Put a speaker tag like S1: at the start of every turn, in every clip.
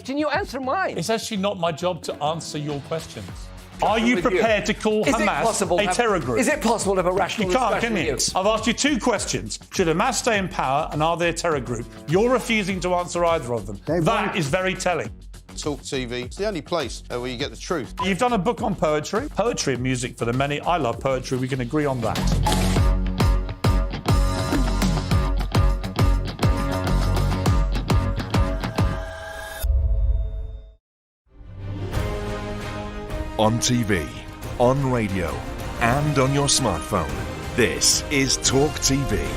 S1: question, you answer mine.
S2: It's actually not my job to answer your questions. Are you prepared to call Hamas a terror group?
S1: Is it possible to have a rational discussion with you?
S2: I've asked you two questions. Should Hamas stay in power and are they a terror group? You're refusing to answer either of them. That is very telling.
S3: TalkTV. It's the only place where you get the truth.
S2: You've done a book on poetry. Poetry and music for the many. I love poetry. We can agree on that.
S4: On TV, on radio, and on your smartphone. This is TalkTV.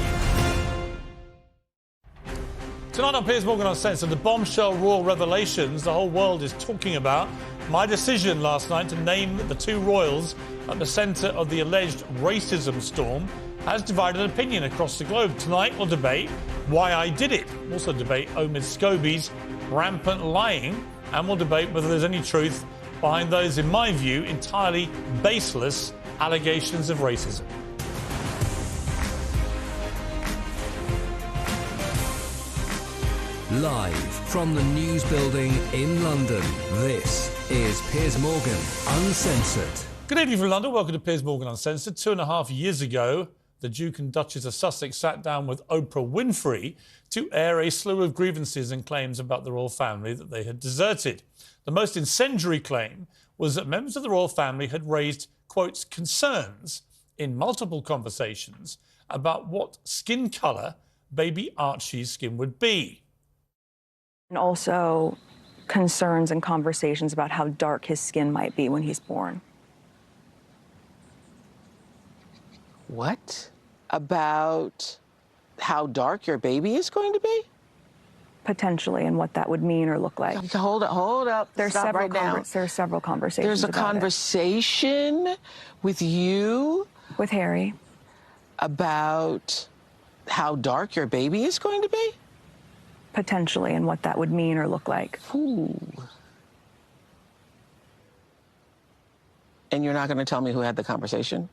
S2: Tonight on Piers Morgan Uncensored, the bombshell royal revelations the whole world is talking about. My decision last night to name the two royals at the centre of the alleged racism storm has divided opinion across the globe. Tonight we'll debate why I did it. We'll also debate Omid Scobie's rampant lying, and we'll debate whether there's any truth behind those, in my view, entirely baseless allegations of racism.
S5: Live from the News Building in London, this is Piers Morgan Uncensored.
S2: Good evening from London. Welcome to Piers Morgan Uncensored. 2.5 years ago, the Duke and Duchess of Sussex sat down with Oprah Winfrey to air a slew of grievances and claims about the royal family that they had deserted. The most incendiary claim was that members of the royal family had raised, quote, concerns in multiple conversations about what skin colour baby Archie's skin would be.
S6: And also concerns and conversations about how dark his skin might be when he's born.
S7: What? About how dark your baby is going to be?
S6: Potentially, and what that would mean or look like.
S7: Hold up.
S6: There's
S7: Stop
S6: several
S7: right now.
S6: There's several conversations.
S7: There's a
S6: about
S7: conversation with you?
S6: With Harry.
S7: About how dark your baby is going to be?
S6: Potentially, and what that would mean or look like.
S7: Ooh. And you're not going to tell me who had the conversation?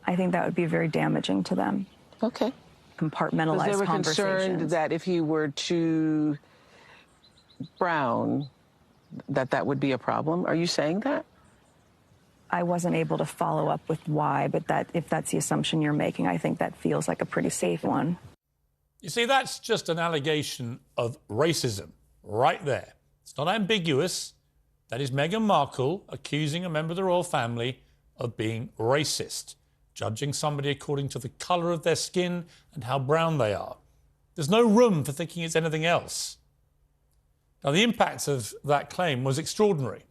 S6: I think that would be very damaging to them.
S7: Okay.
S6: Compartmentalized
S7: they were
S6: conversations.
S7: concerned that if he were too brown, that would be a problem. Are you saying that?
S6: I wasn't able to follow up with why, but that if that's the assumption you're making, I think that feels like a pretty safe one.
S2: You see, that's just an allegation of racism right there. It's not ambiguous. That is Meghan Markle accusing a member of the royal family of being racist, judging somebody according to the colour of their skin and how brown they are. There's no room for thinking it's anything else. Now, the impact of that claim was extraordinary.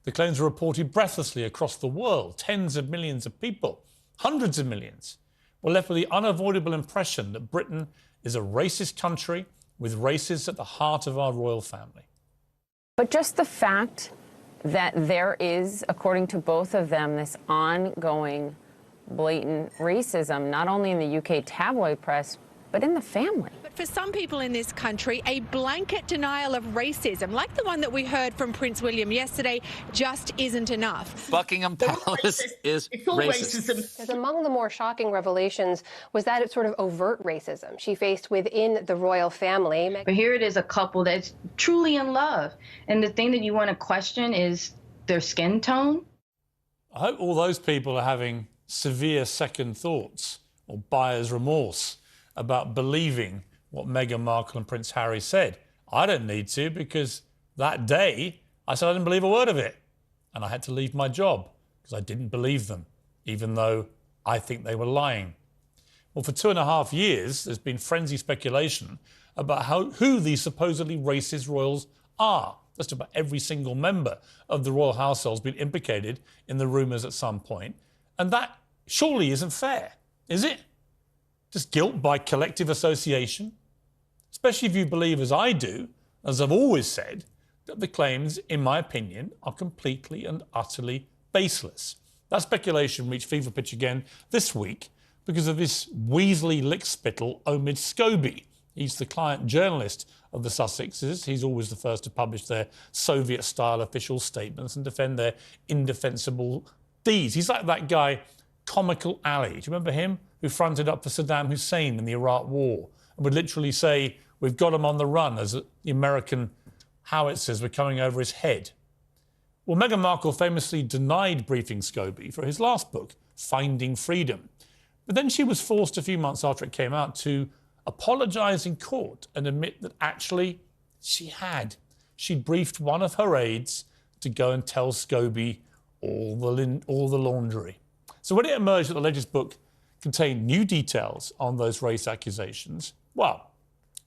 S2: The claims were reported breathlessly across the world. Tens of millions of people, hundreds of millions, were left with the unavoidable impression that Britain is a racist country with racists at the heart of our royal family.
S8: But just the fact that there is, according to both of them, this ongoing blatant racism, not only in the UK tabloid press, but in the family.
S9: But for some people in this country, a blanket denial of racism, like the one that we heard from Prince William yesterday, just isn't enough.
S10: Buckingham Palace is racism.
S11: Because among the more shocking revelations was that it's sort of overt racism she faced within the royal family.
S12: But here it is, a couple that's truly in love. And the thing that you want to question is their skin tone.
S2: I hope all those people are having severe second thoughts or buyer's remorse about believing what Meghan Markle and Prince Harry said. I don't need to, because that day I said I didn't believe a word of it. And I had to leave my job because I didn't believe them, even though I think they were lying. Well, for 2.5 years, there's been frenzied speculation about who these supposedly racist royals are. Just about every single member of the royal household has been implicated in the rumours at some point. And that surely isn't fair, is it? Just guilt by collective association? Especially if you believe, as I do, as I've always said, that the claims, in my opinion, are completely and utterly baseless. That speculation reached fever pitch again this week because of this Weasley lickspittle Omid Scobie. He's the client journalist of the Sussexes. He's always the first to publish their Soviet-style official statements and defend their indefensible deeds. He's like that guy, Comical Ali. Do you remember him? Who fronted up for Saddam Hussein in the Iraq War and would literally say, we've got him on the run as the American howitzers were coming over his head. Well, Meghan Markle famously denied briefing Scobie for his last book, Finding Freedom. But then she was forced a few months after it came out to apologise in court and admit that actually she'd briefed one of her aides to go and tell Scobie all the laundry. So when it emerged that the latest book contained new details on those race accusations, well,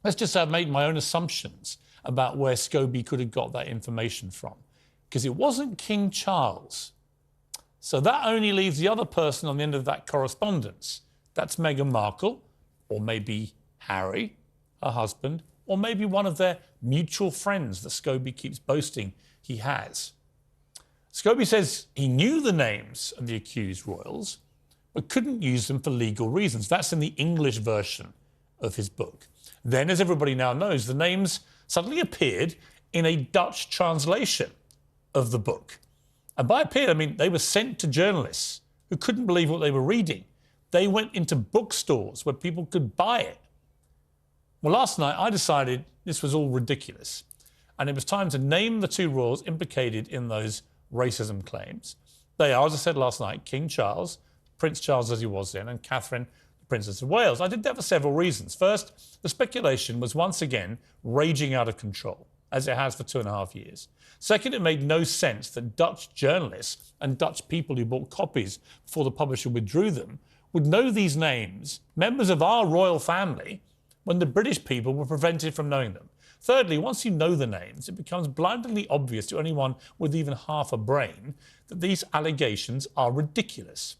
S2: let's just say I've made my own assumptions about where Scobie could have got that information from, because it wasn't King Charles. So that only leaves the other person on the end of that correspondence. That's Meghan Markle, or maybe Harry, her husband, or maybe one of their mutual friends that Scobie keeps boasting he has. Scobie says he knew the names of the accused royals, but couldn't use them for legal reasons. That's in the English version of his book. Then, as everybody now knows, the names suddenly appeared in a Dutch translation of the book. And by appeared, I mean they were sent to journalists who couldn't believe what they were reading. They went into bookstores where people could buy it. Well, last night I decided this was all ridiculous, and it was time to name the two royals implicated in those racism claims. They are, as I said last night, King Charles, Prince Charles as he was then, and Catherine, the Princess of Wales. I did that for several reasons. First, the speculation was once again raging out of control, as it has for 2.5 years. Second, it made no sense that Dutch journalists and Dutch people who bought copies before the publisher withdrew them would know these names, members of our royal family, when the British people were prevented from knowing them. Thirdly, once you know the names, it becomes blindingly obvious to anyone with even half a brain that these allegations are ridiculous.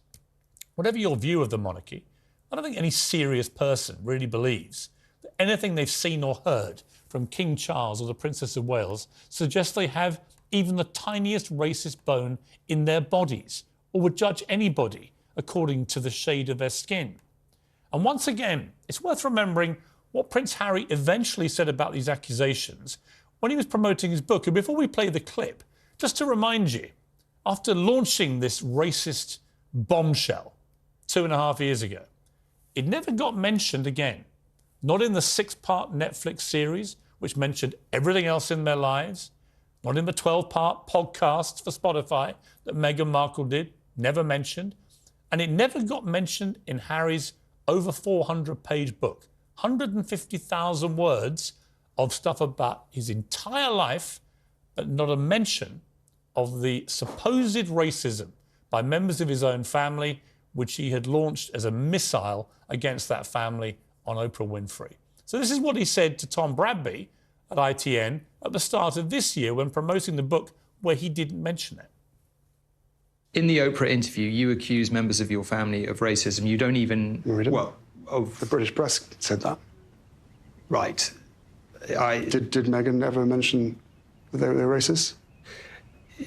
S2: Whatever your view of the monarchy, I don't think any serious person really believes that anything they've seen or heard from King Charles or the Princess of Wales suggests they have even the tiniest racist bone in their bodies, or would judge anybody according to the shade of their skin. And once again, it's worth remembering what Prince Harry eventually said about these accusations when he was promoting his book. And before we play the clip, just to remind you, after launching this racist bombshell 2.5 years ago, it never got mentioned again. Not in the 6-part Netflix series, which mentioned everything else in their lives. Not in the 12-part podcast for Spotify that Meghan Markle did, never mentioned. And it never got mentioned in Harry's over 400-page book. 150,000 words of stuff about his entire life, but not a mention of the supposed racism by members of his own family, which he had launched as a missile against that family on Oprah Winfrey. So this is what he said to Tom Bradby at ITN at the start of this year when promoting the book where he didn't mention it.
S13: In the Oprah interview, you accuse members of your family of racism. You don't even...
S14: Well, the British press said that.
S13: Right.
S14: Did Meghan ever mention that they're racist?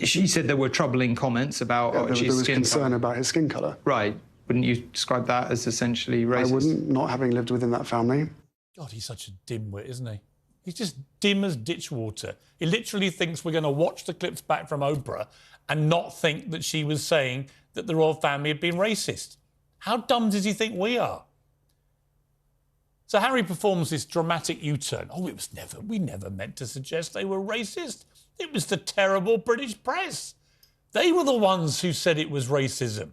S13: She said there were troubling comments about
S14: there was concern
S13: color.
S14: about his skin colour.
S13: Right. Wouldn't you describe that as essentially racist?
S14: I wouldn't, not having lived within that family.
S2: God, he's such a dimwit, isn't he? He's just dim as ditch water. He literally thinks we're going to watch the clips back from Oprah and not think that she was saying that the royal family had been racist. How dumb does he think we are? So Harry performs this dramatic U-turn. Oh, we never meant to suggest they were racist. It was the terrible British press. They were the ones who said it was racism.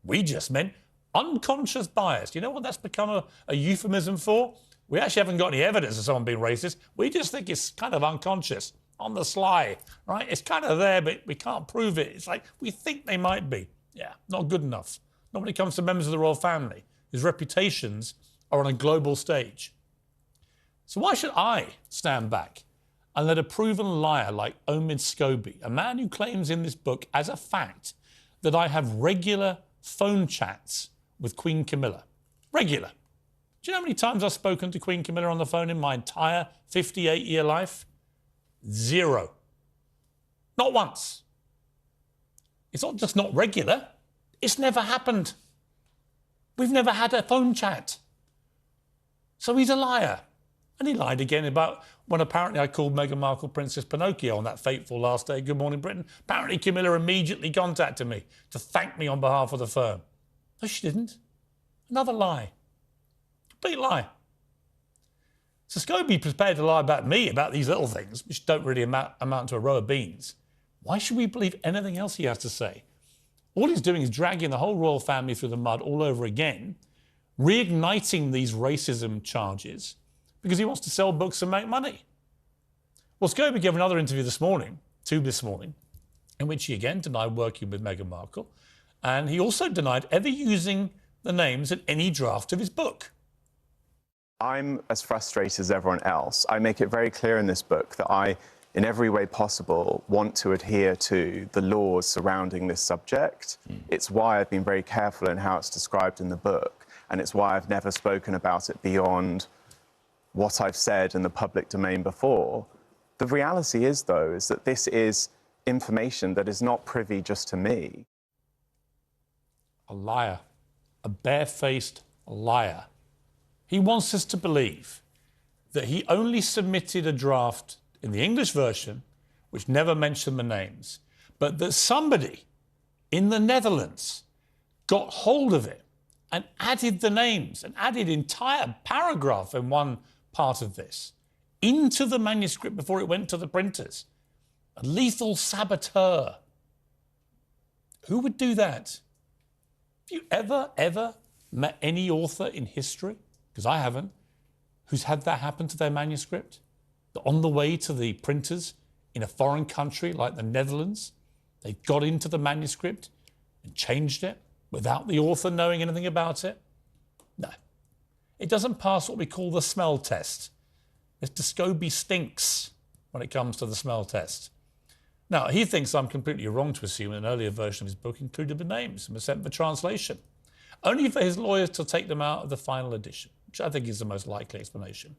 S2: We just meant unconscious bias. You know what that's become a euphemism for? We actually haven't got any evidence of someone being racist. We just think it's kind of unconscious, on the sly, right? It's kind of there, but we can't prove it. It's like we think they might be. Yeah, not good enough. Not when it comes to members of the royal family, whose reputations are on a global stage. So why should I stand back and let a proven liar like Omid Scobie, a man who claims in this book as a fact that I have regular phone chats with Queen Camilla? Regular. Do you know how many times I've spoken to Queen Camilla on the phone in my entire 58-year life? 0. Not once. It's not just not regular, it's never happened. We've never had a phone chat. So he's a liar. And he lied again about when apparently I called Meghan Markle Princess Pinocchio on that fateful last day of Good Morning Britain. Apparently Camilla immediately contacted me to thank me on behalf of the firm. No, she didn't. Another lie. Complete lie. So Scobie prepared to lie about me, about these little things, which don't really amount to a row of beans. Why should we believe anything else he has to say? All he's doing is dragging the whole royal family through the mud all over again, reigniting these racism charges because he wants to sell books and make money. Well, Scobie gave another interview this morning, in which he again denied working with Meghan Markle, and he also denied ever using the names in any draft of his book.
S15: I'm as frustrated as everyone else. I make it very clear in this book that I, in every way possible, want to adhere to the laws surrounding this subject. It's why I've been very careful in how it's described in the book, and it's why I've never spoken about it beyond what I've said in the public domain before. The reality is, though, is that this is information that is not privy just to me.
S2: A liar. A barefaced liar. He wants us to believe that he only submitted a draft in the English version which never mentioned the names, but that somebody in the Netherlands got hold of it and added the names and added entire paragraph in one part of this into the manuscript before it went to the printers. A lethal saboteur. Who would do that? Have you ever met any author in history, because I haven't, who's had that happen to their manuscript? That on the way to the printers in a foreign country like the Netherlands, they got into the manuscript and changed it without the author knowing anything about it? No. It doesn't pass what we call the smell test. Mr. Scobie stinks when it comes to the smell test. Now, he thinks I'm completely wrong to assume an earlier version of his book included the names and was sent for translation, only for his lawyers to take them out of the final edition, which I think is the most likely explanation.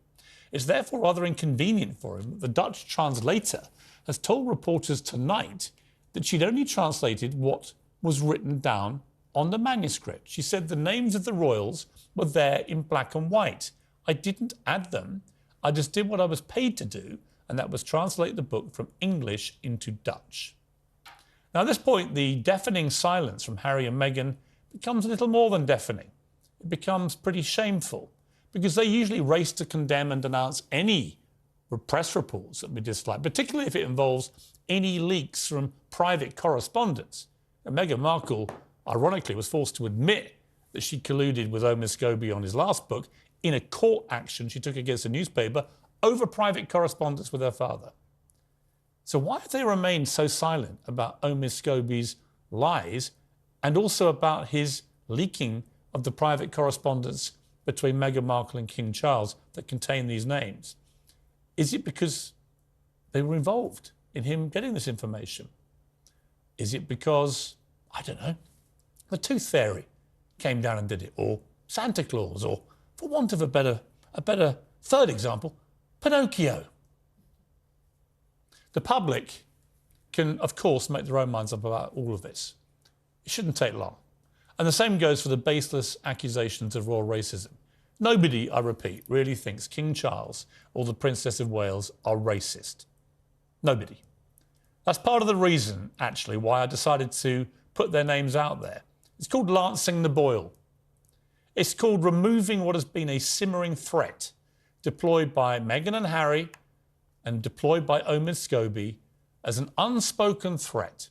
S2: It's therefore rather inconvenient for him that the Dutch translator has told reporters tonight that she'd only translated what was written down on the manuscript. She said the names of the royals were there in black and white. I didn't add them. I just did what I was paid to do, and that was translate the book from English into Dutch. Now, at this point, the deafening silence from Harry and Meghan becomes a little more than deafening. It becomes pretty shameful, because they usually race to condemn and denounce any press reports that we dislike, particularly if it involves any leaks from private correspondence. And Meghan Markle, ironically, was forced to admit that she colluded with Omid Scobie on his last book in a court action she took against a newspaper over private correspondence with her father. So why have they remained so silent about Omid Scobie's lies and also about his leaking of the private correspondence between Meghan Markle and King Charles that contain these names? Is it because they were involved in him getting this information? Is it because, I don't know, the Tooth Fairy came down and did it, or Santa Claus, or, for want of a better third example, Pinocchio? The public can, of course, make their own minds up about all of this. It shouldn't take long. And the same goes for the baseless accusations of royal racism. Nobody, I repeat, really thinks King Charles or the Princess of Wales are racist. Nobody. That's part of the reason, actually, why I decided to put their names out there. It's called lancing the boil. It's called removing what has been a simmering threat deployed by Meghan and Harry and deployed by Omid Scobie as an unspoken threat.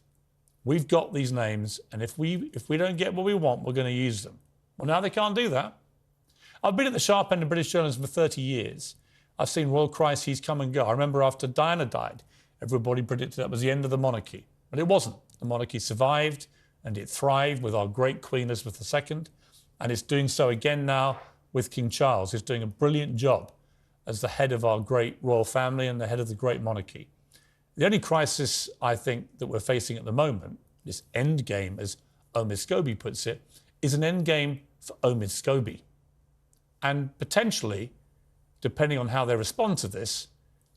S2: We've got these names, and if we don't get what we want, we're going to use them. Well, now they can't do that. I've been at the sharp end of British journalism for 30 years. I've seen royal crises come and go. I remember after Diana died, everybody predicted that was the end of the monarchy. But it wasn't. The monarchy survived, and it thrived with our great Queen Elizabeth II, and it's doing so again now with King Charles, who's doing a brilliant job as the head of our great royal family and the head of the great monarchy. The only crisis, I think, that we're facing at the moment, this end game, as Omid Scobie puts it, is an end game for Omid Scobie. And potentially, depending on how they respond to this,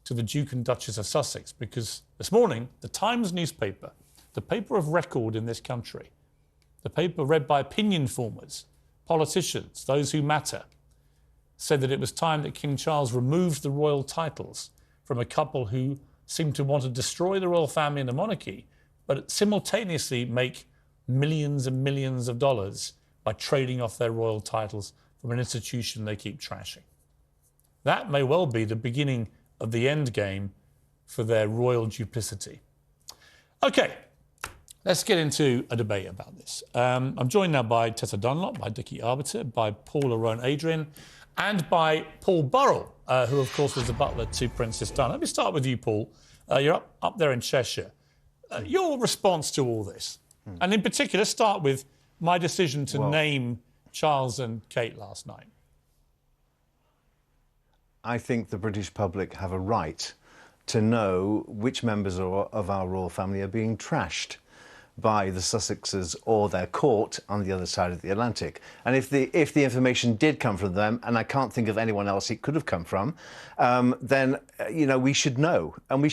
S2: to the Duke and Duchess of Sussex. Because this morning, the Times newspaper, the paper of record in this country, the paper read by opinion formers, politicians, those who matter, said that it was time that King Charles removed the royal titles from a couple who seemed to want to destroy the royal family and the monarchy, but simultaneously make millions and millions of dollars by trading off their royal titles from an institution they keep trashing. that may well be the beginning of the end game for their royal duplicity. OK, let's get into a debate about this. I'm joined now by Tessa Dunlop, by Dickie Arbiter, by Paula Rowan-Adrian, and by Paul Burrell, who, of course, was the butler to Princess Diana. Let me start with you, Paul. You're up there in Cheshire. Your response to all this, and in particular, start with my decision to name Charles and Kate last night.
S16: I think the British public have a right to know which members of our royal family are being trashed by the Sussexes or their court on the other side of the Atlantic. And if the information did come from them, and I can't think of anyone else it could have come from, then you know, we should know, and we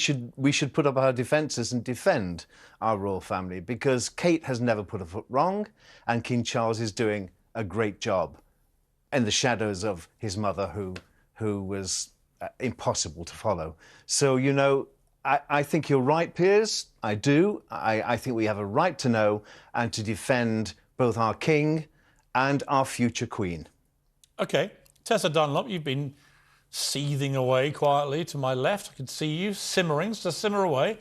S16: should put up our defences and defend our royal family, because Kate has never put a foot wrong, and King Charles is doing a great job in the shadows of his mother, who was impossible to follow. So, you know, I think you're right, Piers. I do. I think we have a right to know and to defend both our king and our future queen. OK. Tessa Dunlop, you've been seething away quietly to my left. I can see you simmering, so simmer away.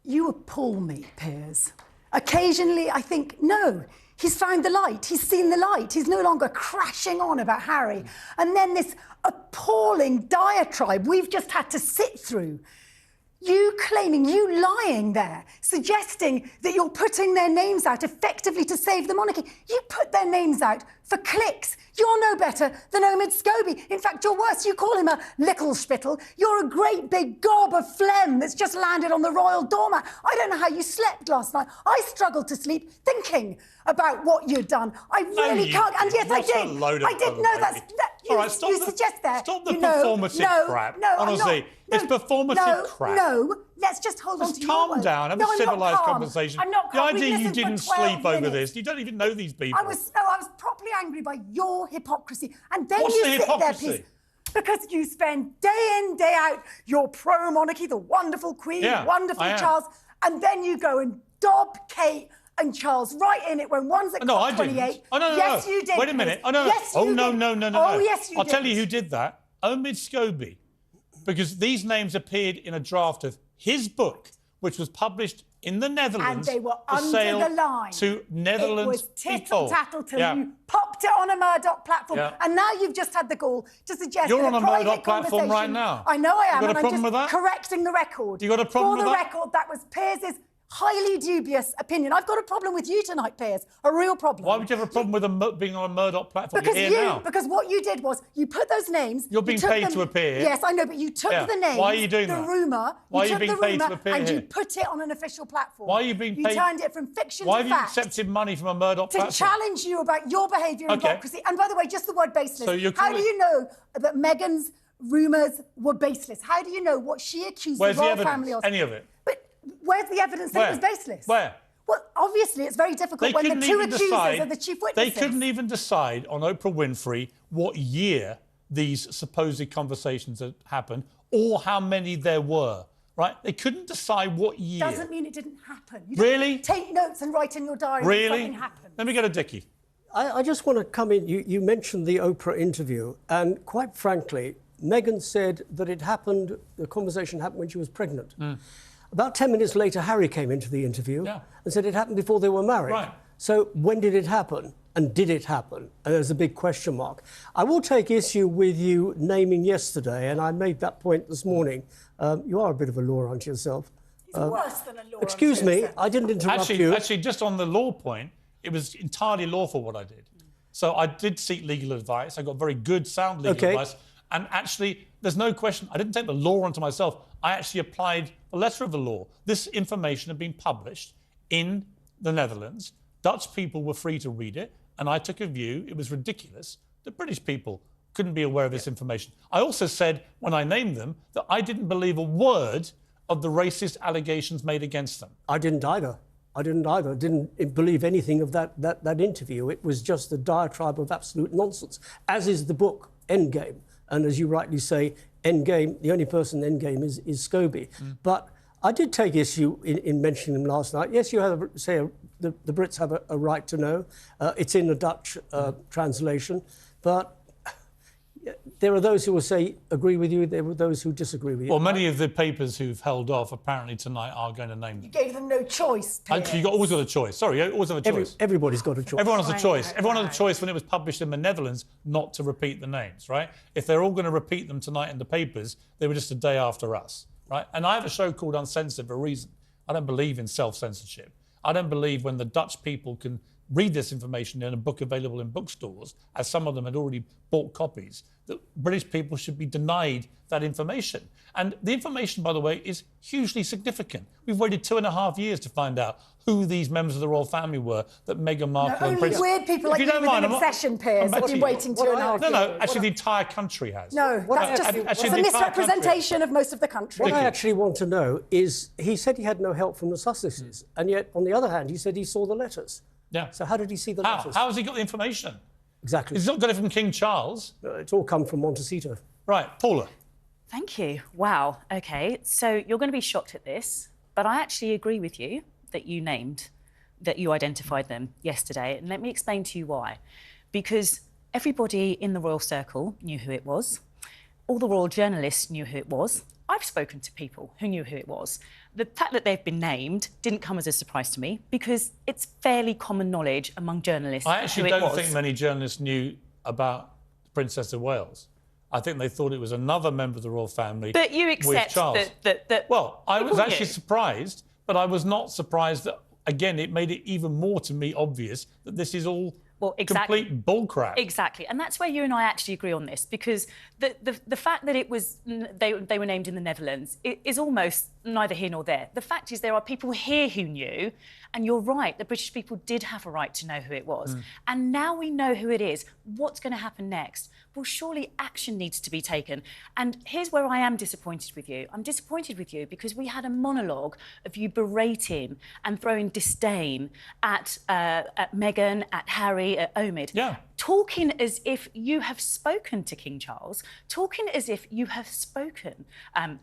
S17: You appall me, Piers. Occasionally, I think, no, he's found the light. He's seen the light. He's no longer crashing on about Harry. And then this appalling diatribe we've just had to sit through. You claiming, you lying there, suggesting that you're putting their names out effectively to save the monarchy. You put their names out for clicks. You're no better than Omid Scobie. In fact, you're worse. You call him a lickle spittle. You're a great big gob of phlegm that's just landed on the royal doormat. I don't know how you slept last night. I struggled to sleep thinking about what you'd done. I really can't. And yes, I did. I did know that.
S2: All right, stop the performative crap.
S17: No,
S2: honestly, it's performative crap.
S17: No, let's just hold on to your
S2: calm
S17: word.
S2: down. Have a civilised conversation.
S17: I'm not calm.
S2: The idea you didn't sleep over this. You don't even know these people.
S17: I was properly angry by your hypocrisy. And then
S2: What's
S17: you
S2: the
S17: sit
S2: hypocrisy?
S17: there, Piers, because you spend day in, day out, you're pro-monarchy, the wonderful Queen, wonderful Charles, and then you go and dob Kate and Charles right in it when one's at COP28.
S2: Oh, no,
S17: yes, you did.
S2: Wait a minute. Oh, no,
S17: yes,
S2: no.
S17: You did.
S2: No.
S17: Oh, yes, you
S2: I'll
S17: did.
S2: tell you who did that. Omid Scobie. Because these names appeared in a draft of his book, which was published in the Netherlands.
S17: And they were
S2: for
S17: under
S2: sale
S17: the line.
S2: To Netherlands
S17: It was tittle-tattle till you popped it on a Murdoch platform.
S2: Yeah.
S17: And now you've just had the gall to suggest
S2: You're
S17: that
S2: on a Murdoch platform right now.
S17: I know I am.
S2: You got a problem
S17: and I'm
S2: with
S17: just
S2: that?
S17: correcting the record.
S2: You got a problem with that?
S17: For the record, that was Piers's highly dubious opinion. I've got a problem with you tonight, Piers. A real problem.
S2: Why would you have a problem with being on a Murdoch platform?
S17: Because what you did was you put those names.
S2: You're being paid to appear.
S17: Yes, I know, but you took the names.
S2: Why are you doing
S17: the
S2: that?
S17: rumour.
S2: Why are you being paid to appear
S17: and
S2: here?
S17: you put it on an official platform.
S2: Why are you being paid?
S17: You turned it from fiction
S2: Why
S17: to
S2: have
S17: fact.
S2: you accepted money from a Murdoch platform?
S17: To challenge you about your behaviour and hypocrisy. And by the way, just the word baseless.
S2: So
S17: how do you know that Meghan's rumours were baseless? How do you know what she accused the royal family of?
S2: Any of it?
S17: But where's the evidence that it was baseless?
S2: Where?
S17: Well, obviously, it's very difficult when the two accusers are the chief witnesses.
S2: They couldn't even decide on Oprah Winfrey what year these supposed conversations had happened or how many there were, right? They couldn't decide what year.
S17: Doesn't mean it didn't happen. You
S2: really?
S17: Take notes and write in your diary when something happened.
S2: Let me go to Dickie.
S18: I just want to come in. You mentioned the Oprah interview, and quite frankly, Meghan said that it happened, the conversation happened when she was pregnant. About 10 minutes later, Harry came into the interview and said it happened before they were married.
S2: Right.
S18: So when did it happen? And did it happen? And there's a big question mark. I will take issue with you naming yesterday, and I made that point this morning. You are a bit of a law unto yourself.
S17: He's worse than a law
S18: Excuse me, I didn't interrupt you.
S2: Actually, just on the law point, it was entirely lawful what I did. So I did seek legal advice. I got very good, sound legal advice. And actually, there's no question, I didn't take the law onto myself. I actually applied the letter of the law. This information had been published in the Netherlands. Dutch people were free to read it, and I took a view. It was ridiculous that British people couldn't be aware of this information. I also said, when I named them, that I didn't believe a word of the racist allegations made against them.
S18: I didn't either. I didn't believe anything of that interview. It was just a diatribe of absolute nonsense, as is the book, Endgame. And as you rightly say, Endgame, the only person in Endgame is Scobie. But I did take issue in mentioning him last night. Yes, you have the Brits have a right to know. It's in the Dutch translation. But There are those who will say agree with you. There are those who disagree with you.
S2: Well, many of the papers who've held off apparently tonight are going to name them.
S17: You gave them no choice, Piers.
S2: You've always got a choice. Sorry, you always have a choice.
S18: Everybody's got a choice.
S2: Everyone has a choice. Everyone had a choice when it was published in the Netherlands not to repeat the names, right? If they're all going to repeat them tonight in the papers, they were just a day after us, right? And I have a show called Uncensored for a reason. I don't believe in self-censorship. I don't believe when the Dutch people can read this information in a book available in bookstores, as some of them had already bought copies, that British people should be denied that information. And the information, by the way, is hugely significant. We've waited 2.5 years to find out who these members of the royal family were that Meghan Markle and Prince...
S17: Only weird people like you with an obsession, Piers, have been waiting 2.5 years.
S2: No, actually the entire country has.
S17: No, that's just it's a misrepresentation of most of the country.
S18: What I actually want to know is, he said he had no help from the Sussexes, and yet, on the other hand, he said he saw the letters.
S2: Yeah.
S18: So how did he see the letters?
S2: How has he got the information?
S18: Exactly.
S2: He's not got it from King Charles.
S18: It's all come from Montecito.
S2: Right, Paula.
S19: Thank you. Wow. OK, so you're going to be shocked at this, but I actually agree with you that you identified them yesterday. And let me explain to you why. Because everybody in the royal circle knew who it was. All the royal journalists knew who it was. I've spoken to people who knew who it was. The fact that they've been named didn't come as a surprise to me because it's fairly common knowledge among journalists.
S2: I actually don't think many journalists knew about the Princess of Wales. I think they thought it was another member of the royal family.
S19: But you accept that.
S2: Well, I was actually surprised, but I was not surprised that, again, it made it even more to me obvious that this is all complete bullcrap.
S19: Exactly, and that's where you and I actually agree on this, because the fact that it was they were named in the Netherlands is almost neither here nor there. The fact is there are people here who knew, and you're right, the British people did have a right to know who it was. And now we know who it is. What's going to happen next? Well, surely action needs to be taken. And here's where I am disappointed with you. I'm disappointed with you because we had a monologue of you berating and throwing disdain at Meghan, at Harry, at Omid.
S2: Yeah.
S19: Talking as if you have spoken to King Charles, talking as if you have spoken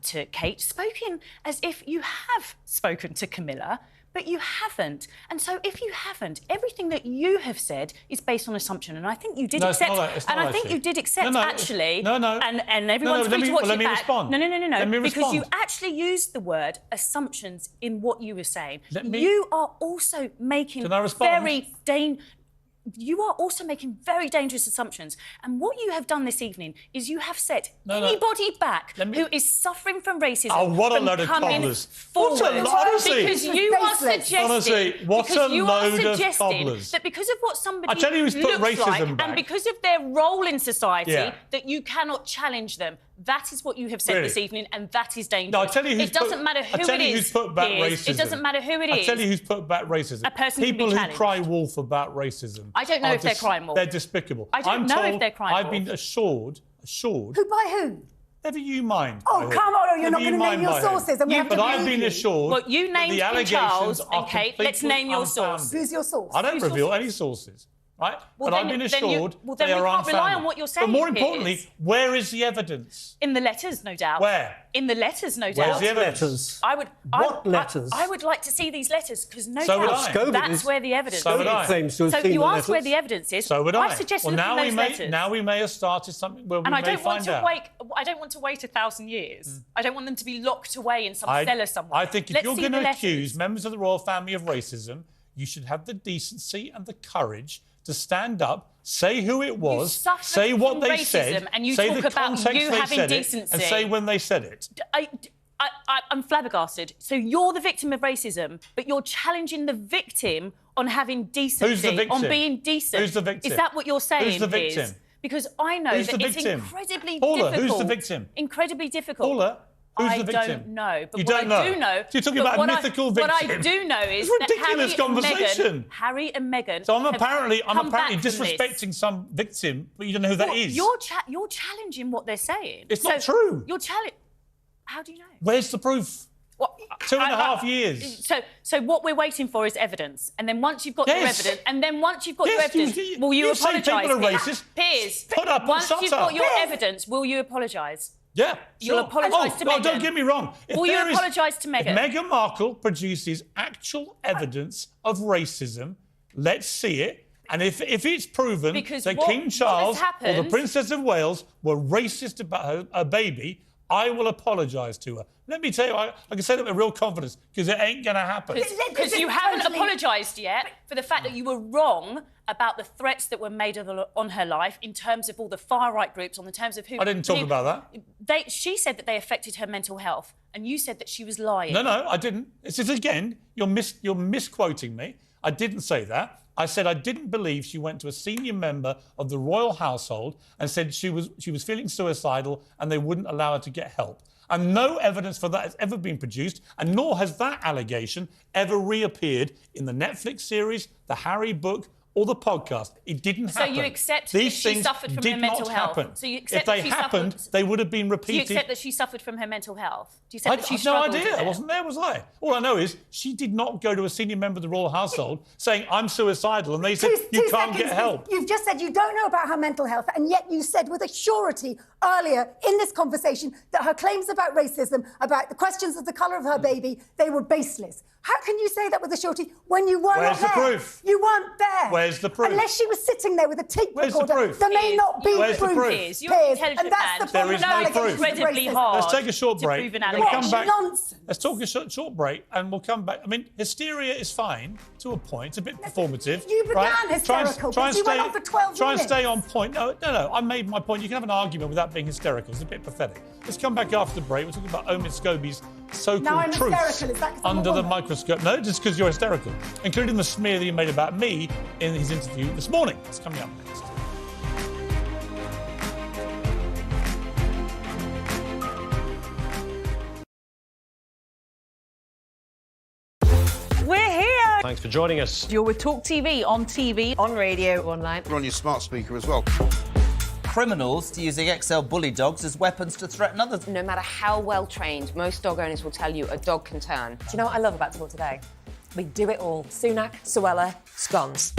S19: to Kate, spoken as if you have spoken to Camilla, but you haven't. And so if you haven't, everything that you have said is based on assumption. And I think you did accept... And I think you did accept, actually... And everyone's free to watch it back.
S2: Respond.
S19: No. Because you actually used the word assumptions in what you were saying. You are also making You are also making very dangerous assumptions. And what you have done this evening is you have set anybody back who is suffering from racism.
S2: Oh, what a load of cobblers.
S19: Forward.
S2: Honestly.
S19: Because you are suggesting...
S2: Honestly, what a load of cobblers.
S19: That because of what somebody
S2: tell you who's put
S19: looks
S2: racism
S19: like,
S2: back.
S19: and because of their role in society, that you cannot challenge them. That is what you have said this evening, and that is dangerous.
S2: No, I tell you
S19: it doesn't matter who it is.
S2: Who's put back racism.
S19: It doesn't matter who it is.
S2: I tell you who's put back racism.
S19: A person
S2: People
S19: can be
S2: who cry wolf about racism.
S19: I don't know if they're crying wolf.
S2: They're despicable.
S19: I don't know if they're crying wolf.
S2: I've been assured.
S17: Who by who?
S2: Never you mind.
S17: Oh, come on, you're not going to name your sources.
S2: But I've been assured.
S19: Well, you named King Charles and Kate. Let's name your source.
S17: Who's your source?
S2: I don't reveal any sources. Right?
S19: Well,
S2: but I've been assured they are unfounded.
S19: We can't rely on what you're saying.
S2: But more importantly, where is the evidence?
S19: In the letters, no doubt.
S2: Where?
S19: In the letters, no doubt.
S2: Where's the evidence?
S18: What letters?
S19: I would like to see these letters because no
S2: doubt
S19: that's where the evidence is.
S2: So would I.
S19: So you asked where the evidence is.
S2: So would I.
S19: I suggest looking at those letters.
S2: Now we may have started something where we may find out.
S19: I don't want to wait 1,000 years. I don't want them to be locked away in some cellar somewhere.
S2: I think if you're going to accuse members of the royal family of racism, you should have the decency and the courage to stand up, say who it was, say what they said,
S19: and you
S2: say
S19: talk
S2: the
S19: about
S2: context
S19: you
S2: they
S19: having
S2: said
S19: decency.
S2: it, and say when they said it.
S19: I'm flabbergasted. So you're the victim of racism, but you're challenging the victim on having decency,
S2: Who's the victim?
S19: On being decent.
S2: Who's the victim?
S19: Is that what you're saying?
S2: Who's the victim?
S19: Because I know
S2: who's
S19: that
S2: the
S19: it's
S2: victim?
S19: incredibly
S2: Paula,
S19: difficult.
S2: Who's the victim?
S19: Incredibly difficult.
S2: Paula, who's the victim?
S19: I don't know. But
S2: you
S19: what
S2: don't know?
S19: I do know...
S2: So you're talking about a mythical victim?
S19: What I do know is
S2: that ridiculous conversation.
S19: Harry and Meghan...
S2: So I'm apparently
S19: disrespecting
S2: some victim, but you don't know who that is.
S19: You're challenging what they're saying.
S2: It's not true.
S19: You're challenging... How do you know?
S2: Where's the proof? 2.5 years.
S19: So what we're waiting for is evidence, and then once you've got your evidence, will you apologise? Piers, once you've got your evidence, will you apologise?
S2: Yeah,
S19: You'll apologise to Meghan.
S2: Oh, don't get me wrong.
S19: Will you apologise to Meghan?
S2: If Meghan Markle produces actual evidence of racism, let's see it. And if it's proven
S19: Because
S2: that
S19: what-
S2: King Charles
S19: what has
S2: or the
S19: happened-
S2: Princess of Wales were racist about her baby, I will apologise to her. Let me tell you, I can say that with real confidence, because it ain't going to happen.
S19: Because you haven't apologised yet for the fact that you were wrong about the threats that were made on her life in terms of all the far-right groups, on the terms of who...
S2: I didn't talk about that.
S19: She said that they affected her mental health, and you said that she was lying.
S2: No, I didn't. This is, again, you're misquoting me. I didn't say that. I said I didn't believe she went to a senior member of the royal household and said she was feeling suicidal and they wouldn't allow her to get help. And no evidence for that has ever been produced, and nor has that allegation ever reappeared in the Netflix series, the Harry book, or the podcast. It didn't happen.
S19: So you accept
S2: These
S19: that she
S2: things
S19: suffered from
S2: did
S19: her mental
S2: not
S19: health?
S2: happen.
S19: So you accept
S2: if they
S19: that she
S2: happened,
S19: suffered...
S2: they would have been
S19: Do
S2: repeated.
S19: you accept that she suffered from her mental health? Do you accept
S2: I
S19: that she
S2: have no
S19: struggled
S2: idea.
S19: with
S2: I
S19: it?
S2: wasn't there, was I? All I know is she did not go to a senior member of the royal household saying, I'm suicidal, and they said, you can't get help.
S17: You've just said you don't know about her mental health, and yet you said with a surety earlier in this conversation that her claims about racism, about the questions of the colour of her baby, they were baseless. How can you say that with a surety when you weren't
S2: Where's
S17: there?
S2: the proof?
S17: You weren't there.
S2: Where's the proof?
S17: Unless she was sitting there with a tape
S2: Where's the
S17: recorder,
S2: proof?
S17: there may not be
S2: Where's the
S17: proof.
S2: proof?
S19: Piers, you're an intelligent
S17: and that's
S19: man.
S17: the point
S2: There is
S17: of
S2: no
S17: allegations
S2: proof.
S17: of
S19: Incredibly
S17: racism.
S19: hard
S2: Let's take a short
S19: to
S2: break.
S19: prove an
S2: We're gonna come
S19: allegation.
S2: back.
S17: Nonsense.
S2: Let's talk a short break, and we'll come back. I mean, hysteria is fine to a point. It's a bit performative.
S17: You began
S2: right?
S17: hysterical,
S2: Try and
S17: but you
S2: stay,
S17: went on for 12
S2: Try and
S17: minutes.
S2: stay on point. No. I made my point. You can have an argument without being hysterical. It's a bit pathetic. Let's come back after the break. We're talking about Omid Scobie's
S17: Now I'm
S2: so-called truths
S17: hysterical. Is that 'cause I'm a
S2: under the
S17: woman?
S2: microscope. No, just because you're hysterical, including the smear that he made about me in his interview this morning. It's coming up next.
S20: We're here.
S21: Thanks for joining us.
S20: You're with TalkTV, on radio, online.
S3: We're on your smart speaker as well.
S22: Criminals using XL bully dogs as weapons to threaten others.
S8: No matter how well trained, most dog owners will tell you a dog can turn.
S23: Do you know what I love about Talk Today? We do it all. Sunak, Suella, scones.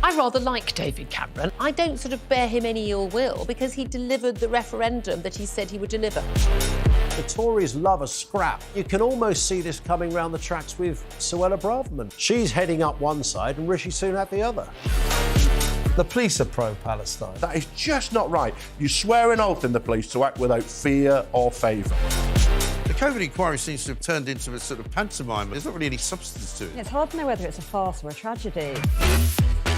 S24: I rather like David Cameron. I don't sort of bear him any ill will because he delivered the referendum that he said he would deliver.
S21: The Tories love a scrap. You can almost see this coming round the tracks with Suella Braverman. She's heading up one side and Rishi Sunak the other.
S25: The police are pro-Palestine. That is just not right. You swear an oath in the police to act without fear or favour.
S3: The COVID inquiry seems to have turned into a sort of pantomime. There's not really any substance to it.
S26: It's hard to know whether it's a farce or a tragedy.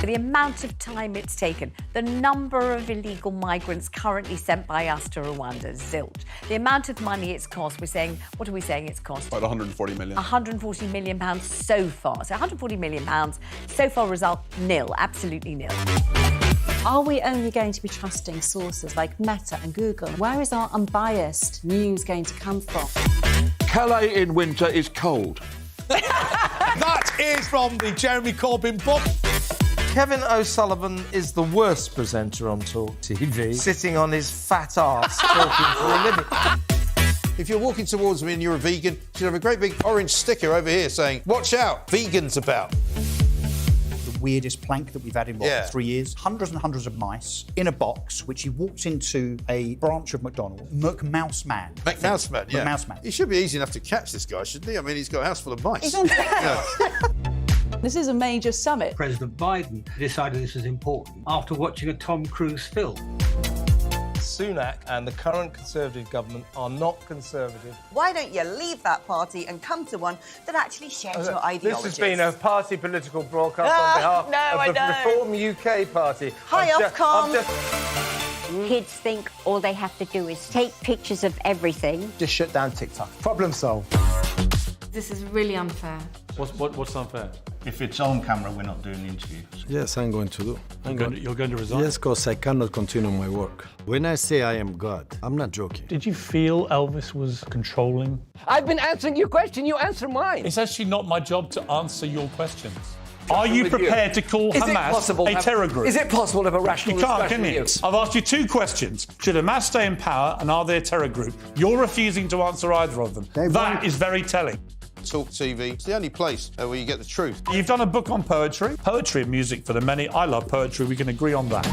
S26: The amount of time it's taken, the number of illegal migrants currently sent by us to Rwanda, zilch. The amount of money it's cost, what are we saying it's cost?
S27: About 140 million.
S26: 140 million pounds so far. So 140 million pounds, so far result nil, absolutely nil.
S28: Are we only going to be trusting sources like Meta and Google? Where is our unbiased news going to come from?
S25: Calais in winter is cold.
S29: That is from the Jeremy Corbyn book.
S22: Kevin O'Sullivan is the worst presenter on Talk TV, sitting on his fat arse talking for a living.
S3: If you're walking towards me and you're a vegan, you should have a great big orange sticker over here saying, watch out, vegans about.
S30: The weirdest plank that we've had in, 3 years? Hundreds and hundreds of mice in a box, which he walked into a branch of McDonald's. McMouse Man.
S3: McMouse Man, yeah.
S30: McMouse Man.
S3: He should be easy enough to catch, this guy, shouldn't he? I mean, he's got a house full of mice.
S28: This is a major summit.
S31: President Biden decided this was important after watching a Tom Cruise film.
S22: Sunak and the current Conservative government are not Conservative.
S32: Why don't you leave that party and come to one that actually shares your ideologies?
S22: This has been a party political broadcast on behalf of the Reform UK Party.
S32: Hi, Ofcom.
S33: Kids think all they have to do is take pictures of everything.
S22: Just shut down TikTok. Problem solved.
S34: This is really unfair.
S2: What's unfair?
S35: If it's on camera, we're not doing the interview.
S36: Yes, I'm going to do.
S2: You're going to resign?
S36: Yes, because I cannot continue my work. When I say I am God, I'm not joking.
S2: Did you feel Elvis was controlling?
S1: I've been answering your question, you answer mine.
S2: It's actually not my job to answer your questions. Are you prepared to call Hamas a terror group?
S1: Is it possible to have a rational
S2: discussion? You can't, can you? I've asked you two questions. Should Hamas stay in power and are they a terror group? You're refusing to answer either of them. That is very telling.
S3: Talk TV. It's the only place where you get the truth.
S2: You've done a book on poetry. Poetry and music for the many. I love poetry. We can agree on that.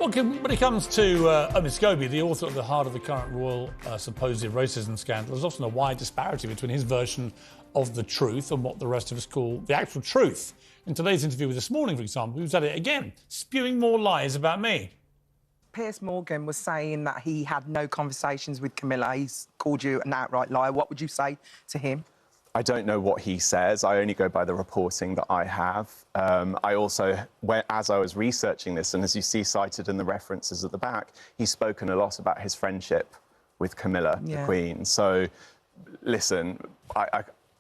S2: Well, when it comes to Omid Scobie, the author of the heart of the current royal supposed racism scandal, there's often a wide disparity between his version of the truth and what the rest of us call the actual truth. In today's interview with This Morning, for example, he was at it again, spewing more lies about me.
S4: Piers Morgan was saying that he had no conversations with Camilla. He's called you an outright liar. What would you say to him?
S5: I don't know what he says. I only go by the reporting that I have. I also, as I was researching this, and as you see cited in the references at the back, he's spoken a lot about his friendship with Camilla, the Queen. So, listen,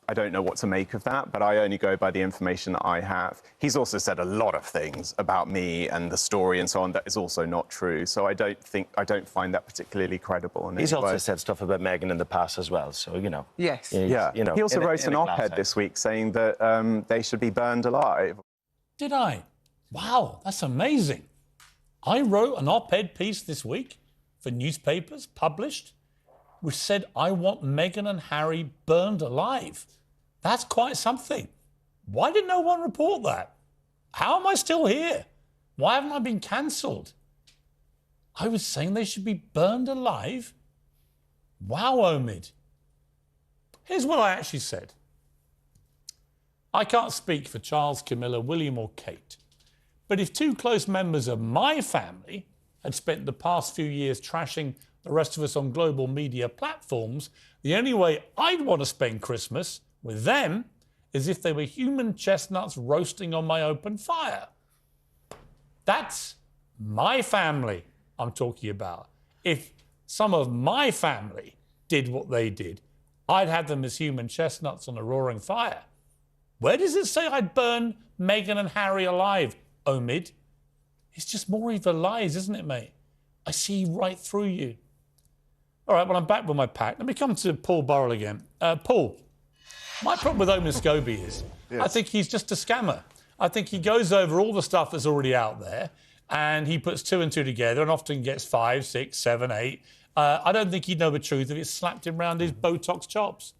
S5: I don't know what to make of that, but I only go by the information that I have. He's also said a lot of things about me and the story and so on that is also not true. So I don't find that particularly credible.
S6: He's also said stuff about Meghan in the past as well. So
S4: Yes.
S5: Yeah.
S6: You know,
S5: he also wrote an op-ed this week saying that they should be burned alive.
S2: Did I? Wow, that's amazing. I wrote an op-ed piece this week for newspapers, published, which said I want Meghan and Harry burned alive. That's quite something. Why did no one report that? How am I still here? Why haven't I been cancelled? I was saying they should be burned alive? Wow, Omid. Here's what I actually said. I can't speak for Charles, Camilla, William or Kate, but if two close members of my family had spent the past few years trashing the rest of us on global media platforms, the only way I'd want to spend Christmas with them is if they were human chestnuts roasting on my open fire. That's my family I'm talking about. If some of my family did what they did, I'd have them as human chestnuts on a roaring fire. Where does it say I'd burn Meghan and Harry alive, Omid? It's just more of the lies, isn't it, mate? I see right through you. All right, well, I'm back with my pack. Let me come to Paul Burrell again. Paul, my problem with Omid Scobie is I think he's just a scammer. I think he goes over all the stuff that's already out there and he puts two and two together and often gets 5, 6, 7, 8. I don't think he'd know the truth if it slapped him round his Botox chops.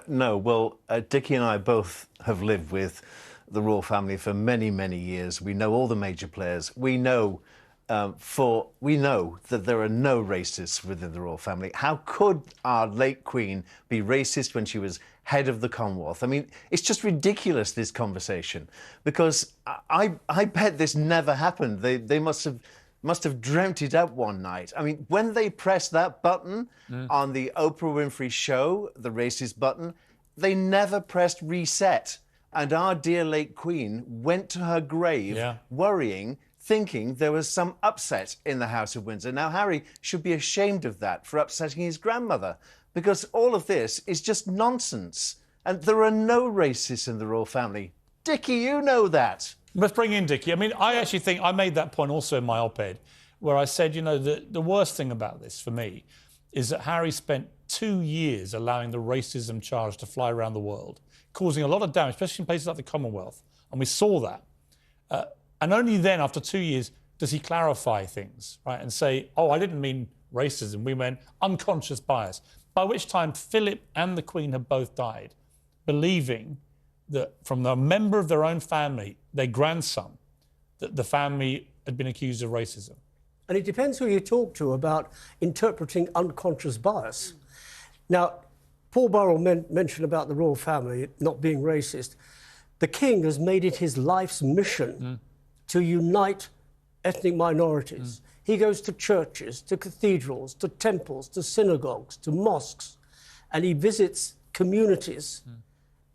S21: No, well, Dickie and I both have lived with the royal family for many, many years. We know all the major players. We know that there are no racists within the royal family. How could our late Queen be racist when she was head of the Commonwealth? I mean, it's just ridiculous, this conversation, because I bet this never happened. They must have dreamt it up one night. I mean, when they pressed that button on the Oprah Winfrey show, the racist button, they never pressed reset. And our dear late Queen went to her grave worrying, thinking there was some upset in the House of Windsor. Now, Harry should be ashamed of that for upsetting his grandmother, because all of this is just nonsense. And there are no racists in the royal family. Dickie, you know that.
S2: Let's bring in Dickie. I mean, I actually think I made that point also in my op-ed, where I said, you know, the worst thing about this for me is that Harry spent 2 years allowing the racism charge to fly around the world, causing a lot of damage, especially in places like the Commonwealth. And we saw that. And only then, after 2 years, does he clarify things, right, and say, oh, I didn't mean racism, we meant unconscious bias, by which time Philip and the Queen have both died, believing that from a member of their own family, their grandson, that the family had been accused of racism.
S6: And it depends who you talk to about interpreting unconscious bias. Now, Paul Burrell mentioned about the royal family not being racist. The King has made it his life's mission to unite ethnic minorities. He goes to churches, to cathedrals, to temples, to synagogues, to mosques, and he visits communities.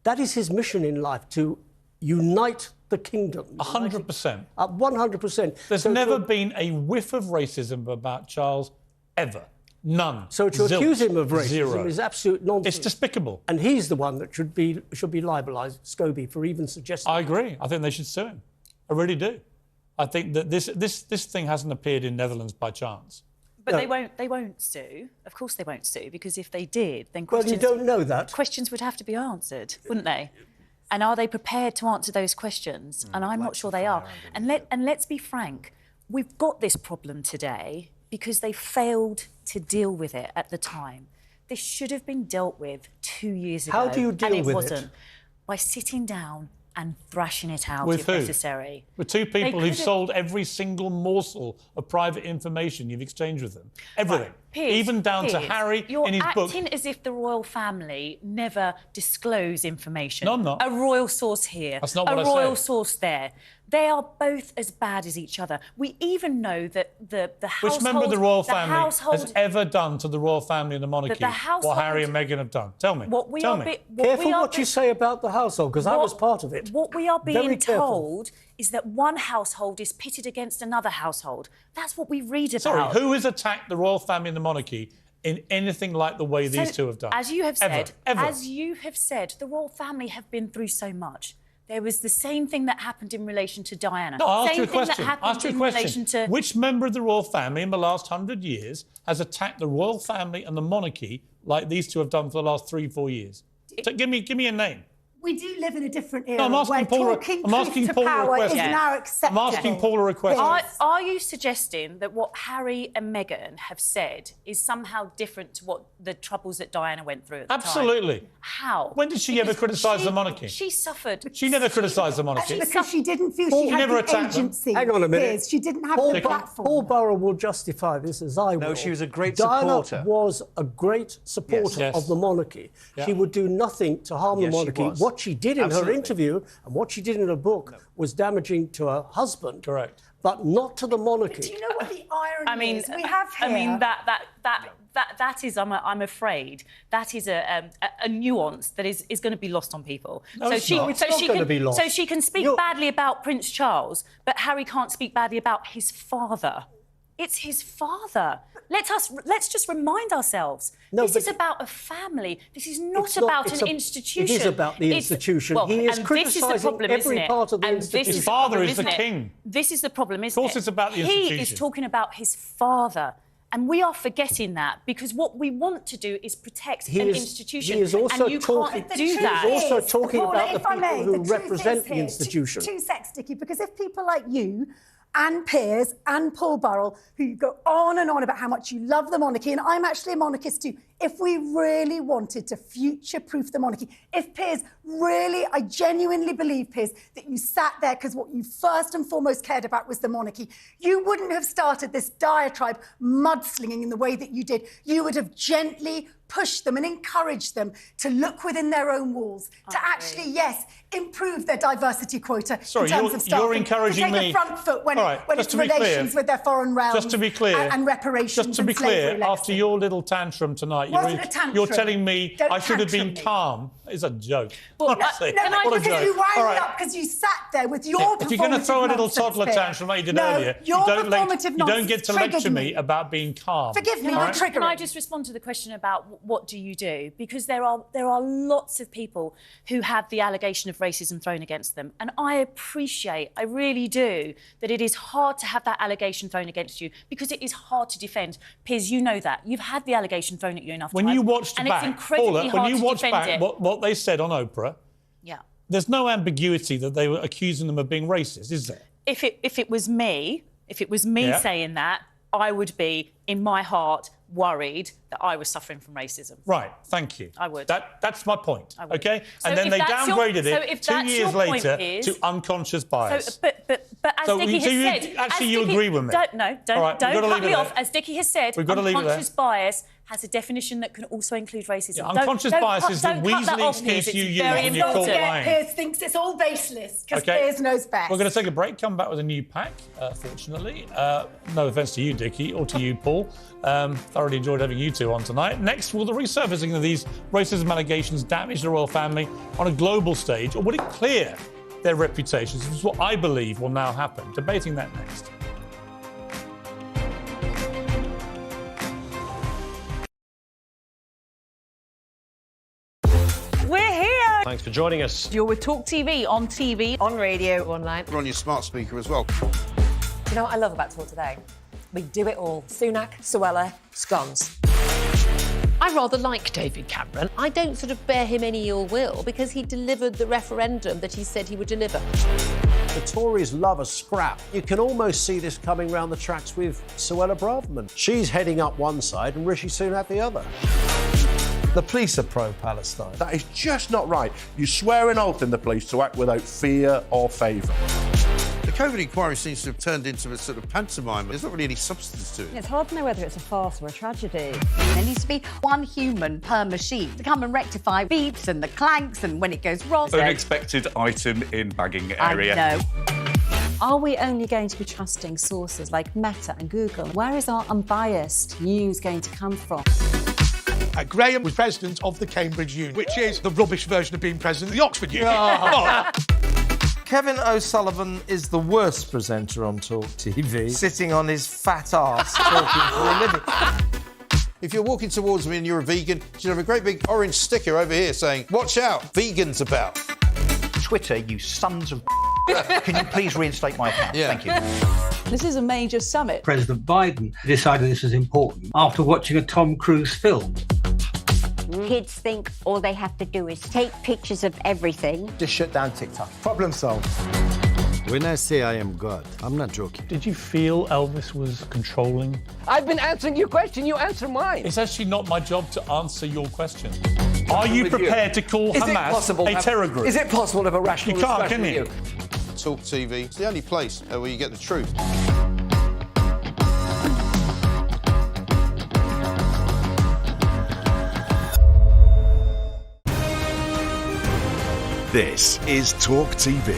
S6: That is his mission in life, to unite the kingdom.
S2: 100%.
S6: 100%.
S2: There's never been a whiff of racism about Charles, ever. None.
S6: So to accuse him of racism is absolute nonsense.
S2: It's despicable.
S6: And he's the one that should be libelised, Scobie, for even suggesting.
S2: I agree. I think they should sue him. I really do. I think that this thing hasn't appeared in Netherlands by chance.
S7: But they won't sue. Of course they won't sue, because if they did, then
S6: questions... Well, you don't know that.
S7: Questions would have to be answered, wouldn't they? And are they prepared to answer those questions? And I'm not sure they are. And let's be frank, we've got this problem today because they failed to deal with it at the time. This should have been dealt with 2 years ago.
S6: How do you deal with it?
S7: And it wasn't. By sitting down and thrashing it out
S2: With
S7: if
S2: who?
S7: necessary.
S2: With two people
S7: They
S2: who've
S7: could've-
S2: sold every single morsel of private information you've exchanged with them. Everything.
S7: Piers,
S2: Even down to
S7: Piers,
S2: Harry
S7: you're
S2: in his book.
S7: acting as if the royal family never disclose information.
S2: No, I'm not.
S7: A royal source here,
S2: That's not what I
S7: a royal
S2: said.
S7: source there. They are both as bad as each other. We even know that the household...
S2: Which member of the royal
S7: the
S2: family
S7: household,
S2: has ever done to the royal family and the monarchy
S7: the household-
S2: what Harry and Meghan have done? Tell me.
S7: What we
S2: Tell
S7: are
S2: me.
S7: be- what
S6: Careful
S7: we are
S6: what
S7: be-
S6: you say about the household, because I was part of it.
S7: What we are
S6: Very
S7: being
S6: careful.
S7: told is that one household is pitted against another household. That's what we read about.
S2: Sorry, who has attacked the royal family and the monarchy in anything like the way these two have done?
S7: As you have said,
S2: Ever.
S7: as you have said, the royal family have been through so much. There was the same thing that happened in relation to Diana.
S2: No, I asked
S7: same
S2: you a
S7: thing
S2: question.
S7: that happened
S2: I asked you a
S7: in
S2: question.
S7: relation to...
S2: Which member of the royal family in the last 100 years has attacked the royal family and the monarchy like these two have done for the last 3-4 years? So give me a name.
S8: We do live in a different era
S2: No, I'm asking
S8: where
S2: Paula.
S8: talking
S2: I'm asking
S8: truth to
S2: Paula a
S8: power is
S2: question.
S8: now acceptable.
S2: I'm asking Paula a question.
S7: Are you suggesting that what Harry and Meghan have said is somehow different to what the troubles that Diana went through at the time?
S2: Absolutely.
S7: How?
S2: When did she ever criticise the monarchy?
S7: She suffered.
S2: She never criticised the monarchy.
S8: Because she didn't feel she had
S2: never
S8: the
S2: attacked them.
S8: agency.
S6: Hang on a minute.
S8: Piers. She didn't have
S6: Paul,
S8: the platform.
S6: Paul Burrell will justify this as I will.
S21: No, she was a great
S6: Diana
S21: supporter.
S6: was a great supporter
S21: Yes.
S6: of the monarchy.
S21: Yeah.
S6: She would do nothing to harm
S21: Yes,
S6: the
S21: she
S6: monarchy.
S21: was.
S6: What she did in
S21: Absolutely.
S6: her interview and what she did in her book was damaging to her husband.
S2: Correct.
S6: But not to the monarchy.
S8: Do you know what the irony
S7: I mean,
S8: is? We have here...
S7: I mean, that is, I'm afraid, that is a nuance that is going to be lost on people.
S6: No, it's not. It's not gonna be lost.
S7: So she can speak badly about Prince Charles, but Harry can't speak badly about his father. It's his father. Let's just remind ourselves.
S6: No,
S7: this
S6: but
S7: is about a family. This is not
S6: It's not-
S7: about
S6: it's
S7: an
S6: a-
S7: institution.
S6: It is about the institution.
S7: Well,
S6: He is
S7: and this is the
S6: criticising
S7: problem,
S6: every
S7: isn't it?
S6: part of the
S7: And this
S6: institution.
S7: is
S2: His
S7: the
S2: father
S7: problem,
S2: is the
S7: isn't it?
S2: king.
S7: This is the problem, isn't it?
S2: Of course it's about the
S7: He
S2: institution.
S7: is talking about his father. And we are forgetting that because what we want to do is protect an institution.
S6: He is also
S7: and you
S6: talking,
S7: can't do that.
S6: He is also talking
S8: Paula,
S6: about the
S8: if I may,
S6: people who
S8: the truth
S6: represent
S8: is
S6: the
S8: here,
S6: institution.
S8: Two secs, Dickie, because if people like you and Piers and Paul Burrell, who go on and on about how much you love the monarchy, and I'm actually a monarchist too, if we really wanted to future-proof the monarchy, if Piers really, I genuinely believe, Piers, that you sat there because what you first and foremost cared about was the monarchy, you wouldn't have started this diatribe mudslinging in the way that you did. You would have gently pushed them and encouraged them to look within their own walls, to actually, yes, improve their diversity quota
S2: Sorry,
S8: in terms
S2: you're-
S8: of staffing,
S2: you're encouraging
S8: to take
S2: me-
S8: a front foot when,
S2: All right,
S8: when
S2: just
S8: it's
S2: to be clear-
S8: relations with their foreign realms
S2: Just to be clear,
S8: and reparations
S2: Just to be
S8: and slavery
S2: clear,
S8: legacy.
S2: after your little tantrum tonight,
S8: Wasn't a tantrum.
S2: you're telling me
S8: Don't
S2: I should have been
S8: tantrum me.
S2: calm. It's a joke.
S8: Well,
S2: Honestly,
S8: no,
S2: what a
S8: because
S2: joke.
S8: you wound
S2: All right.
S8: up because you sat there with your
S2: If you're going to throw a little
S8: performative
S2: toddler
S8: nonsense,
S2: tantrum like you did
S8: no,
S2: earlier,
S8: your
S2: you
S8: performative
S2: don't get to
S8: nonsense
S2: lecture
S8: triggered
S2: me about being calm.
S8: Forgive me,
S2: all
S8: you're
S2: right?
S8: triggering.
S7: Can I just respond to the question about what do you do? Because there are lots of people who have the allegation of racism thrown against them. And I appreciate, I really do, that it is hard to have that allegation thrown against you because it is hard to defend. Piers, you know that. You've had the allegation thrown at you enough
S2: When
S7: times.
S2: you watched
S7: and
S2: back,
S7: it's incredibly
S2: Paula,
S7: hard
S2: when you
S7: to
S2: watched
S7: defend
S2: back
S7: it.
S2: what they said on Oprah,
S7: Yeah.
S2: there's no ambiguity that they were accusing them of being racist, is there?
S7: If it was me
S2: Yeah.
S7: saying that, I would be, in my heart, worried that I was suffering from racism.
S2: Right, thank you.
S7: I would.
S2: That's my point,
S7: I would.
S2: okay?
S7: So
S2: And then
S7: if
S2: they
S7: that's
S2: downgraded
S7: your- so
S2: it
S7: if
S2: 2
S7: that's
S2: years
S7: your point,
S2: later
S7: Piers-
S2: to unconscious bias.
S7: But as
S2: So
S7: Dickie
S2: you-
S7: has
S2: so you-
S7: said...
S2: actually
S7: as
S2: you
S7: Dickie-
S2: agree with me?
S7: Don't
S2: All right, we've got to
S7: cut
S2: leave
S7: me
S2: it
S7: off.
S2: there.
S7: As Dickie has said,
S2: We've got to leave it there.
S7: unconscious bias has a definition that can also include racism.
S2: Yeah, unconscious bias is the
S7: don't cut that
S2: Weasley
S7: off,
S2: excuse
S7: Piers.
S2: you
S7: It's
S2: use
S7: very
S2: when you're caught
S7: important.
S2: lying.
S8: Piers thinks it's all baseless because
S2: Okay.
S8: Piers knows best.
S2: We're going to take a break, come back with a new pack, fortunately. No offence to you, Dickie, or to you, Paul. Thoroughly enjoyed having you two on tonight. Next, will the resurfacing of these racism allegations damage the royal family on a global stage, or would it clear their reputations? This is what I believe will now happen. Debating that next.
S9: We're here.
S3: Thanks for joining us.
S9: You're with Talk TV, on radio, online.
S3: We're on your smart speaker as well.
S10: Do you know what I love about Talk Today? We do it all. Sunak, Suella, scones.
S11: I rather like David Cameron. I don't sort of bear him any ill will because he delivered the referendum that he said he would deliver.
S6: The Tories love a scrap. You can almost see this coming round the tracks with Suella Braverman. She's heading up one side and Rishi Sunak the other.
S22: The police are pro-Palestine.
S12: That is just not right. You swear an oath in the police to act without fear or favour.
S3: The COVID inquiry seems to have turned into a sort of pantomime. There's not really any substance to it.
S33: It's hard to know whether it's a farce or a tragedy.
S32: There needs to be one human per machine to come and rectify beeps and the clanks and when it goes wrong.
S13: Unexpected item in bagging area.
S32: I know.
S28: Are we only going to be trusting sources like Meta and Google? Where is our unbiased news going to come from?
S14: Graham was president of the Cambridge Union, which is the rubbish version of being president of the Oxford Union.
S22: Kevin O'Sullivan is the worst presenter on TalkTV, sitting on his fat arse talking for a living.
S3: If you're walking towards me and you're a vegan, you should have a great big orange sticker over here saying, "Watch out, vegan's about."
S15: Twitter, you sons of Can you please reinstate my account?
S3: Yeah.
S15: Thank you.
S9: This is a major summit.
S31: President Biden decided this was important after watching a Tom Cruise film.
S33: Kids think all they have to do is take pictures of everything.
S36: Just shut down TikTok. Problem solved. When I say I am God, I'm not joking.
S2: Did you feel Elvis was controlling?
S1: I've been answering your question, you answer mine.
S2: It's actually not my job to answer your question. Are you prepared to call Hamas a terror group?
S1: Is it possible to have a rational
S2: You can't,
S1: discussion
S2: can you?
S1: with
S3: Talk TV. It's the only place where you get the truth.
S16: This is Talk TV.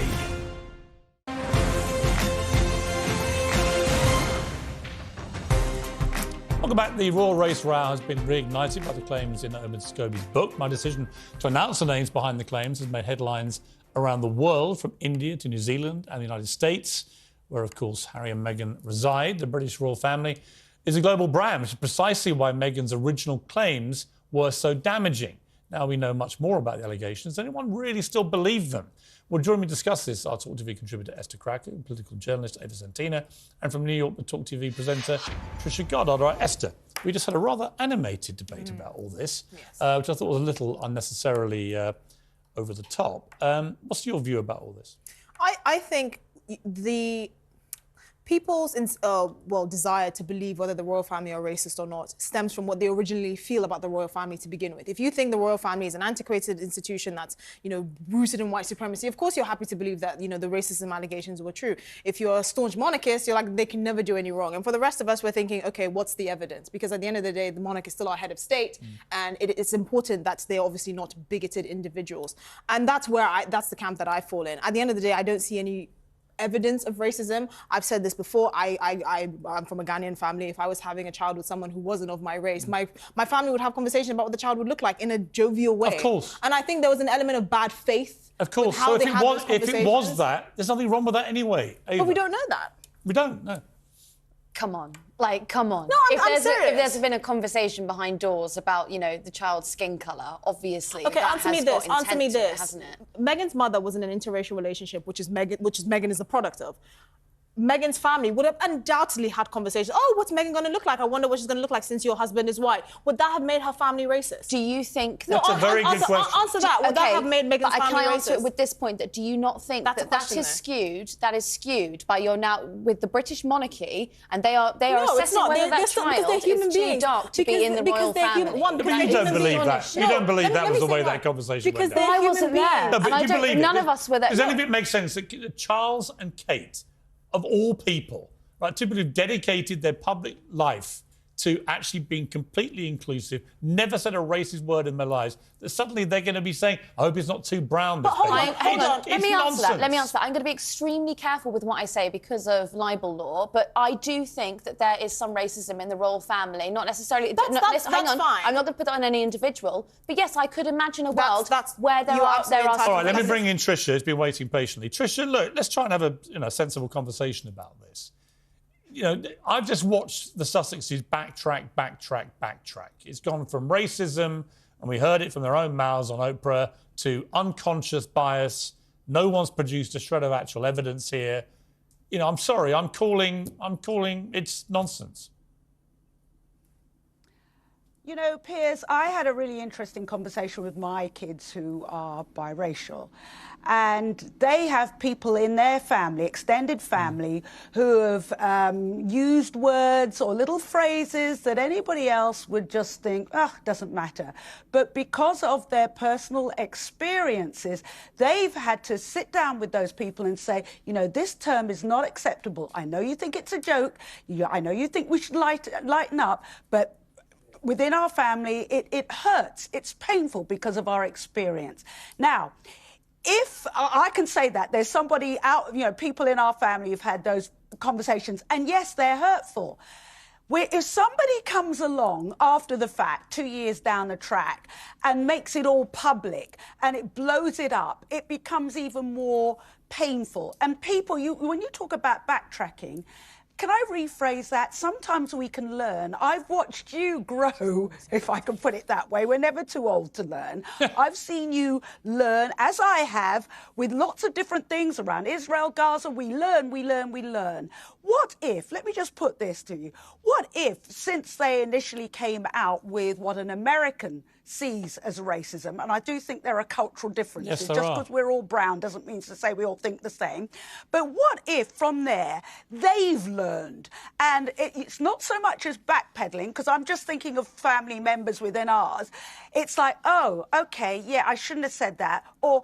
S2: Welcome back. The royal race row has been reignited by the claims in Omid Scobie's book. My decision to announce the names behind the claims has made headlines around the world, from India to New Zealand and the United States, where, of course, Harry and Meghan reside. The British royal family is a global brand, which is precisely why Meghan's original claims were so damaging. Now we know much more about the allegations. Does anyone really still believe them? Well, join me to discuss this, our Talk TV contributor Esther Cracker, political journalist Ava Santina, and from New York, the Talk TV presenter Trisha Goddard. All right, Esther, we just had a rather animated debate about all this, which I thought was a little unnecessarily over the top. What's your view about all this?
S16: I think the people's desire to believe whether the royal family are racist or not stems from what they originally feel about the royal family to begin with. If you think the royal family is an antiquated institution that's, rooted in white supremacy, of course you're happy to believe that, the racism allegations were true. If you're a staunch monarchist, you're like, they can never do any wrong. And for the rest of us, we're thinking, okay, what's the evidence? Because at the end of the day, the monarch is still our head of state, and it's important that they're obviously not bigoted individuals. And that's that's the camp that I fall in. At the end of the day, I don't see any evidence of racism. I've said this before. I'm from a Ghanaian family. If I was having a child with someone who wasn't of my race, my family would have conversation about what the child would look like in a jovial way.
S2: Of course.
S16: And I think there was an element of bad faith.
S2: Of course. So if it was that, there's nothing wrong with that anyway. Ava.
S16: But we don't know that.
S2: We don't, no.
S10: Come on. Come on.
S16: No, I'm serious.
S10: If there's been a conversation behind doors about, the child's skin colour, obviously.
S16: Okay,
S10: answer me this.
S16: Hasn't it? Meghan's mother was in an interracial relationship, which Meghan is a product of. Meghan's family would have undoubtedly had conversations. Oh, what's Meghan going to look like? I wonder what she's going to look like since your husband is white. Would that have made her family racist?
S10: Do you think
S2: that's a very good question?
S16: Answer that. Would that have made Meghan's family racist?
S10: Can I answer it with this point? That do you not think that is skewed by your now with the British monarchy, and they are assessing whether that child is too dark to be in the royal family?
S2: You don't believe that. You don't believe that was the way that conversation went down.
S10: I wasn't there.
S2: No, but you believe it.
S10: None of us were there.
S2: Does it make sense that Charles and Kate, of all people, right, typically have dedicated their public life to actually being completely inclusive, never said a racist word in their lives, that suddenly they're going to be saying, I hope it's not too brown. This
S10: Hold on. Let me answer that. I'm going to be extremely careful with what I say because of libel law, but I do think that there is some racism in the royal family, not necessarily...
S16: That's fine.
S10: I'm not going to put that on any individual, but yes, I could imagine a world where there are...
S2: All right, let me bring in Trisha, who's been waiting patiently. Trisha, look, let's try and have a sensible conversation about this. I've just watched the Sussexes backtrack. It's gone from racism, and we heard it from their own mouths on Oprah, to unconscious bias. No one's produced a shred of actual evidence here. I'm sorry, I'm calling it's nonsense.
S4: You know, Piers, I had a really interesting conversation with my kids who are biracial. And they have people in their family, extended family, who have used words or little phrases that anybody else would just think, doesn't matter. But because of their personal experiences, they've had to sit down with those people and say, you know, this term is not acceptable. I know you think it's a joke. I know you think we should lighten up, but within our family, it hurts. It's painful because of our experience. Now, if I can say that, there's somebody out, you know, people in our family who've had those conversations, and yes, they're hurtful. If somebody comes along after the fact, 2 years down the track, and makes it all public, and it blows it up, it becomes even more painful. And people, when you talk about backtracking, can I rephrase that? Sometimes we can learn. I've watched you grow, if I can put it that way. We're never too old to learn. I've seen you learn, as I have, with lots of different things around Israel, Gaza. We learn. What if, let me just put this to you, what if, since they initially came out with what an American sees as racism, and I do think there are cultural differences.
S2: Yes, there
S4: just
S2: are.
S4: because we're all brown doesn't mean to say we all think the same. But what if from there they've learned, and it's not so much as backpedaling, because I'm just thinking of family members within ours. It's like, oh, okay, yeah, I shouldn't have said that, or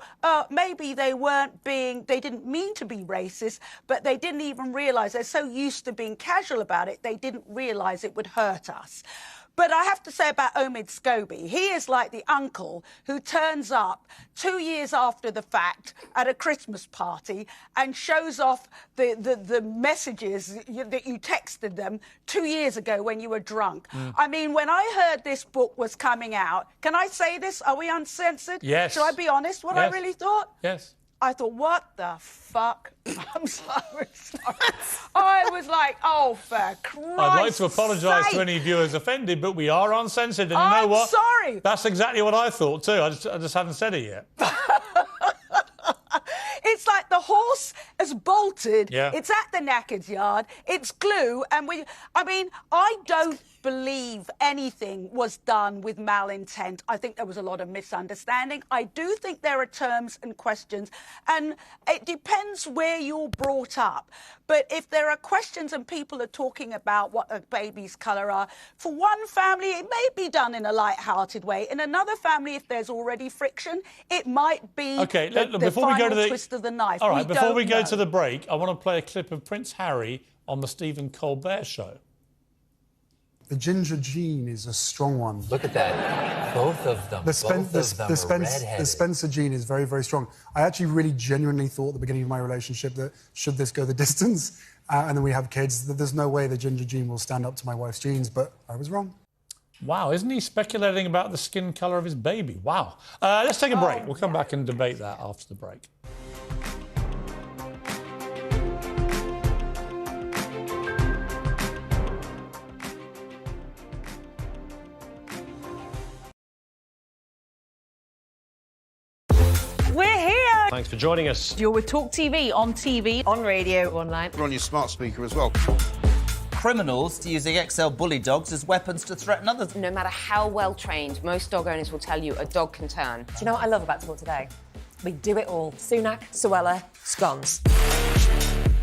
S4: maybe they didn't mean to be racist, but they didn't even realise, they're so used to being casual about it, they didn't realise it would hurt us. But I have to say about Omid Scobie, he is like the uncle who turns up 2 years after the fact at a Christmas party and shows off the messages that you texted them 2 years ago when you were drunk. I mean, when I heard this book was coming out, can I say this? Are we uncensored?
S2: Yes.
S4: Should I be honest? What I really thought?
S2: Yes.
S4: I thought, what the fuck? I'm so sorry. I was like, oh, for Christ's
S2: I'd like to apologise to
S4: sake.
S2: any viewers offended, but we are uncensored, and you know what?
S4: I'm sorry.
S2: That's exactly what I thought too. I just haven't said it yet.
S4: It's like the horse has bolted.
S2: Yeah.
S4: It's at the knackered yard. It's glue. And I don't believe anything was done with malintent. I think there was a lot of misunderstanding. I do think there are terms and questions, and it depends where you're brought up. But if there are questions and people are talking about what a baby's colour are, for one family, it may be done in a light-hearted way. In another family, if there's already friction, it might be the final twist of the knife.
S2: All right, before we go to the break, I want to play a clip of Prince Harry on the Stephen Colbert Show.
S5: The ginger gene is a strong one.
S17: Look at that. Both of them.
S5: The
S17: redheaded.
S5: Spencer gene is very, very strong. I actually really genuinely thought at the beginning of my relationship that should this go the distance, and then we have kids, that there's no way the ginger gene will stand up to my wife's genes, but I was wrong.
S2: Wow, isn't he speculating about the skin colour of his baby? Wow. Let's take a break. We'll come back and debate that after the break.
S9: We're here.
S18: Thanks for joining us.
S9: You're with TalkTV, on radio, online.
S3: We're on your smart speaker as well.
S19: Criminals using XL bully dogs as weapons to threaten others.
S20: No matter how well trained, most dog owners will tell you a dog can turn.
S21: Do you know what I love about Talk Today? We do it all. Sunak, Suella, scones.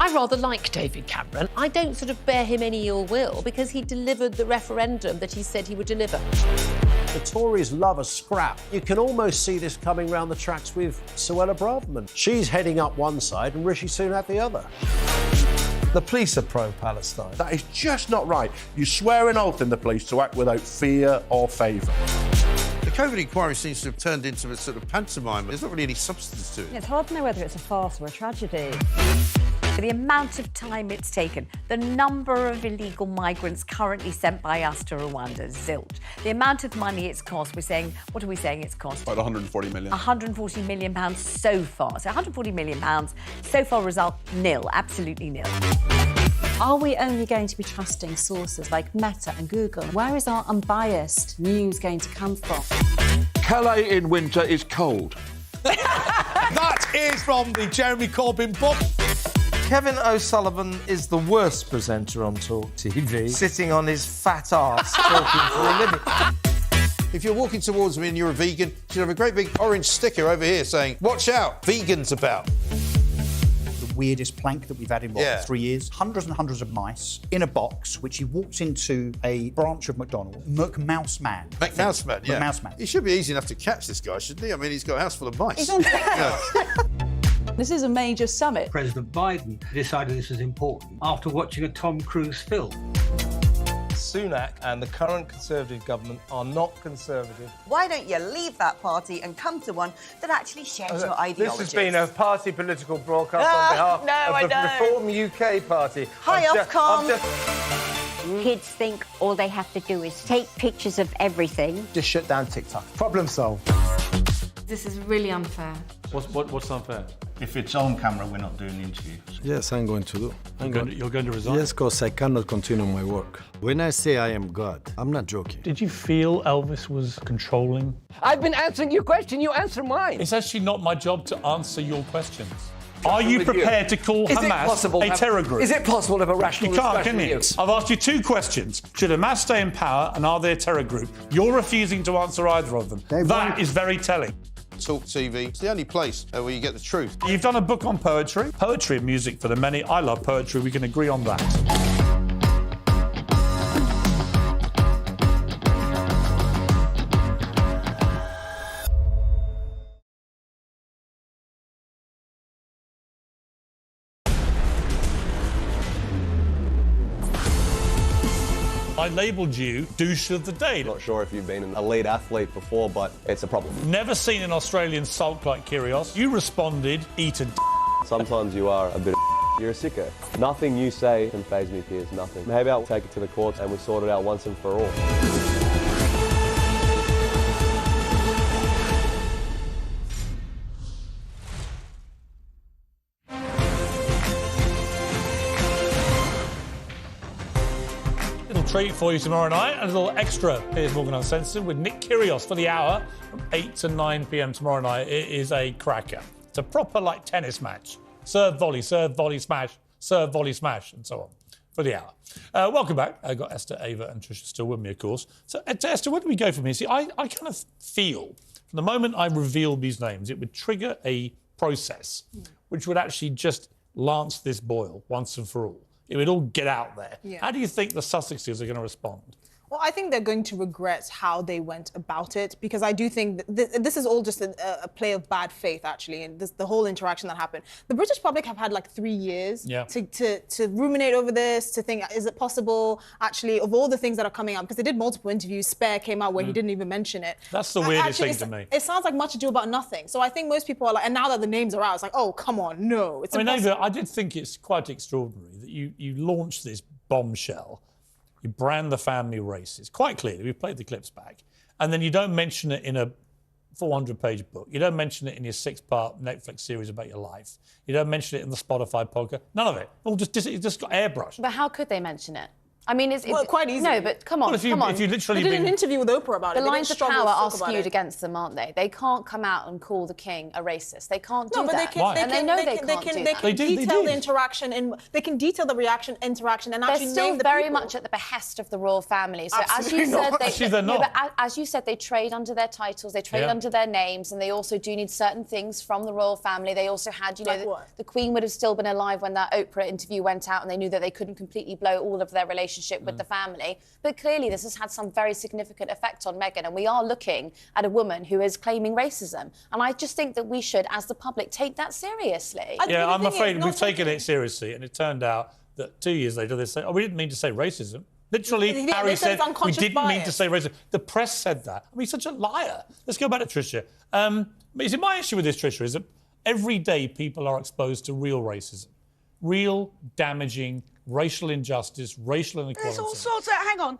S11: I rather like David Cameron. I don't sort of bear him any ill will because he delivered the referendum that he said he would deliver.
S18: The Tories love a scrap. You can almost see this coming round the tracks with Suella Braverman. She's heading up one side and Rishi Sunak the other.
S22: The police are pro-Palestine.
S12: That is just not right. You swear an oath in the police to act without fear or favour.
S3: The COVID inquiry seems to have turned into a sort of pantomime. There's not really any substance to it.
S32: It's hard to know whether it's a farce or a tragedy. The amount of time it's taken, the number of illegal migrants currently sent by us to Rwanda, zilch. The amount of money it's cost, what are we saying it's cost?
S13: About 140 million.
S32: £140 million so far. So £140 million, so far result nil, absolutely nil.
S28: Are we only going to be trusting sources like Meta and Google? Where is our unbiased news going to come from?
S12: Calais in winter is cold.
S14: That is from the Jeremy Corbyn book.
S22: Kevin O'Sullivan is the worst presenter on Talk TV, sitting on his fat arse talking for a living.
S3: If you're walking towards me and you're a vegan, you should have a great big orange sticker over here saying, "Watch out, vegans about."
S6: The weirdest plank that we've had in, 3 years? Hundreds and hundreds of mice in a box, which he walks into a branch of McDonald's. McMouse Man.
S3: McMouse Man, yeah.
S6: McMouse Man.
S3: He should be easy enough to catch, this guy, shouldn't he? I mean, he's got a house full of mice.
S7: He's on
S8: This is a major summit.
S15: President Biden decided this was important after watching a Tom Cruise film.
S22: Sunak and the current Conservative government are not conservative.
S23: Why don't you leave that party and come to one that actually shares your ideology?
S22: This has been a party political broadcast on behalf of the Reform UK Party.
S23: Hi, Ofcom.
S32: Kids think all they have to do is take pictures of everything.
S22: Just shut down TikTok. Problem solved.
S24: This is really unfair.
S2: What's unfair?
S25: If it's on camera, we're not doing the interview.
S26: Yes, I'm going to do.
S2: You're going to resign?
S26: Yes, because I cannot continue my work. When I say I am God, I'm not joking.
S2: Did you feel Elvis was controlling?
S1: I've been answering your question, you answer mine.
S2: It's actually not my job to answer your questions. Are you prepared to call Hamas a terror group?
S1: Is it possible to have a rational
S2: discussion? You can't, can you? I've asked you two questions. Should Hamas stay in power and are they a terror group? You're refusing to answer either of them. That is very telling.
S3: TalkTV. It's the only place where you get the truth.
S2: You've done a book on poetry. Poetry and music for the many. I love poetry. We can agree on that. I labelled you douche of the day.
S27: Not sure if you've been an elite athlete before, but it's a problem.
S2: Never seen an Australian sulk like Kyrgios. You responded, eat a d***.
S27: Sometimes you are a bit of you're a sicko. Nothing you say can faze me, Piers, nothing. Maybe I'll take it to the courts and we sort it out once and for all.
S2: Treat for you tomorrow night, a little extra Piers Morgan Uncensored with Nick Kyrgios for the hour from 8 to 9 p.m. tomorrow night. It is a cracker. It's a proper tennis match. Serve, volley, smash, serve, volley, smash, and so on for the hour. Welcome back. I've got Esther, Ava, and Tricia still with me, of course. So, Esther, where do we go from here? See, I kind of feel from the moment I revealed these names, it would trigger a process which would actually just lance this boil once and for all. It would all get out there.
S16: Yeah.
S2: How do you think the Sussexes are going to respond?
S16: Well, I think they're going to regret how they went about it, because I do think this is all just a play of bad faith, actually, and the whole interaction that happened. The British public have had 3 years to ruminate over this, to think, is it possible, actually, of all the things that are coming out, because they did multiple interviews. Spare came out where he didn't even mention it.
S2: That's the weirdest thing to me.
S16: It sounds like much ado about nothing. So I think most people are and now that the names are out, it's like, oh, come on, no. It's impossible.
S2: Ava, I did think it's quite extraordinary that you launched this bombshell. You brand the family racist, quite clearly. We've played the clips back. And then you don't mention it in a 400-page book. You don't mention it in your 6-part Netflix series about your life. You don't mention it in the Spotify podcast. None of it. It just got airbrushed.
S10: But how could they mention it? I mean, it's
S16: quite easy.
S10: No, but come on,
S2: if you literally
S16: they did an interview with Oprah about it.
S10: The lines of power are skewed against them, aren't they? They can't come out and call the king a racist. They can't do that. And they know they can't do that.
S16: They can detail the interaction and they can detail the interaction and actually name the people.
S10: They're still very much at the behest of the royal family. So as you said, as you said, they trade under their titles, they trade under their names, and they also do need certain things from the royal family. They also had, the Queen would have still been alive when that Oprah interview went out, and they knew that they couldn't completely blow all of their relationship with the family. But clearly this has had some very significant effect on Meghan, and we are looking at a woman who is claiming racism. And I just think that we should, as the public, take that seriously.
S2: I'm afraid we've taken it seriously, and it turned out that 2 years later they say, we didn't mean to say racism. Literally, Harry said, we didn't mean to say racism. The press said that. I mean, he's such a liar. Let's go back to Tricia. My issue with this, Tricia, is that every day people are exposed to real racism. Real, damaging, racial injustice, racial inequality.
S4: There's all sorts of... Hang on.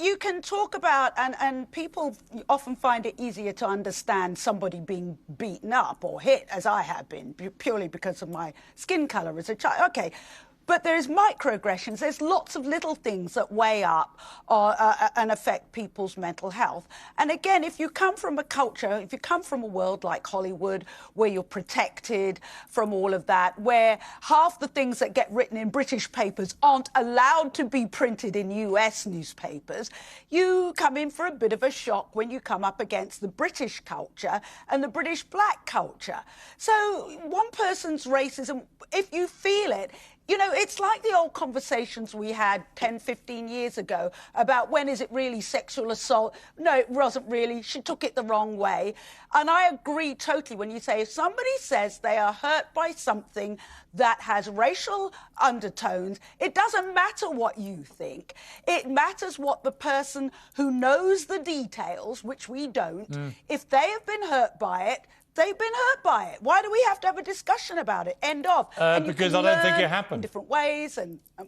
S4: You can talk about... And people often find it easier to understand somebody being beaten up or hit, as I have been, purely because of my skin colour as a child. OK. But there's microaggressions. There's lots of little things that weigh up and affect people's mental health. And again, if you come from a culture, if you come from a world like Hollywood, where you're protected from all of that, where half the things that get written in British papers aren't allowed to be printed in US newspapers, you come in for a bit of a shock when you come up against the British culture and the British black culture. So one person's racism, if you feel it, you know, it's like the old conversations we had 10, 15 years ago about when is it really sexual assault. No, it wasn't really. She took it the wrong way. And I agree totally when you say if somebody says they are hurt by something that has racial undertones, it doesn't matter what you think. It matters what the person who knows the details, which we don't, if they have been hurt by it, they've been hurt by it. Why do we have to have a discussion about it? End of.
S2: Because I don't think it happened.
S4: In different ways and...
S2: I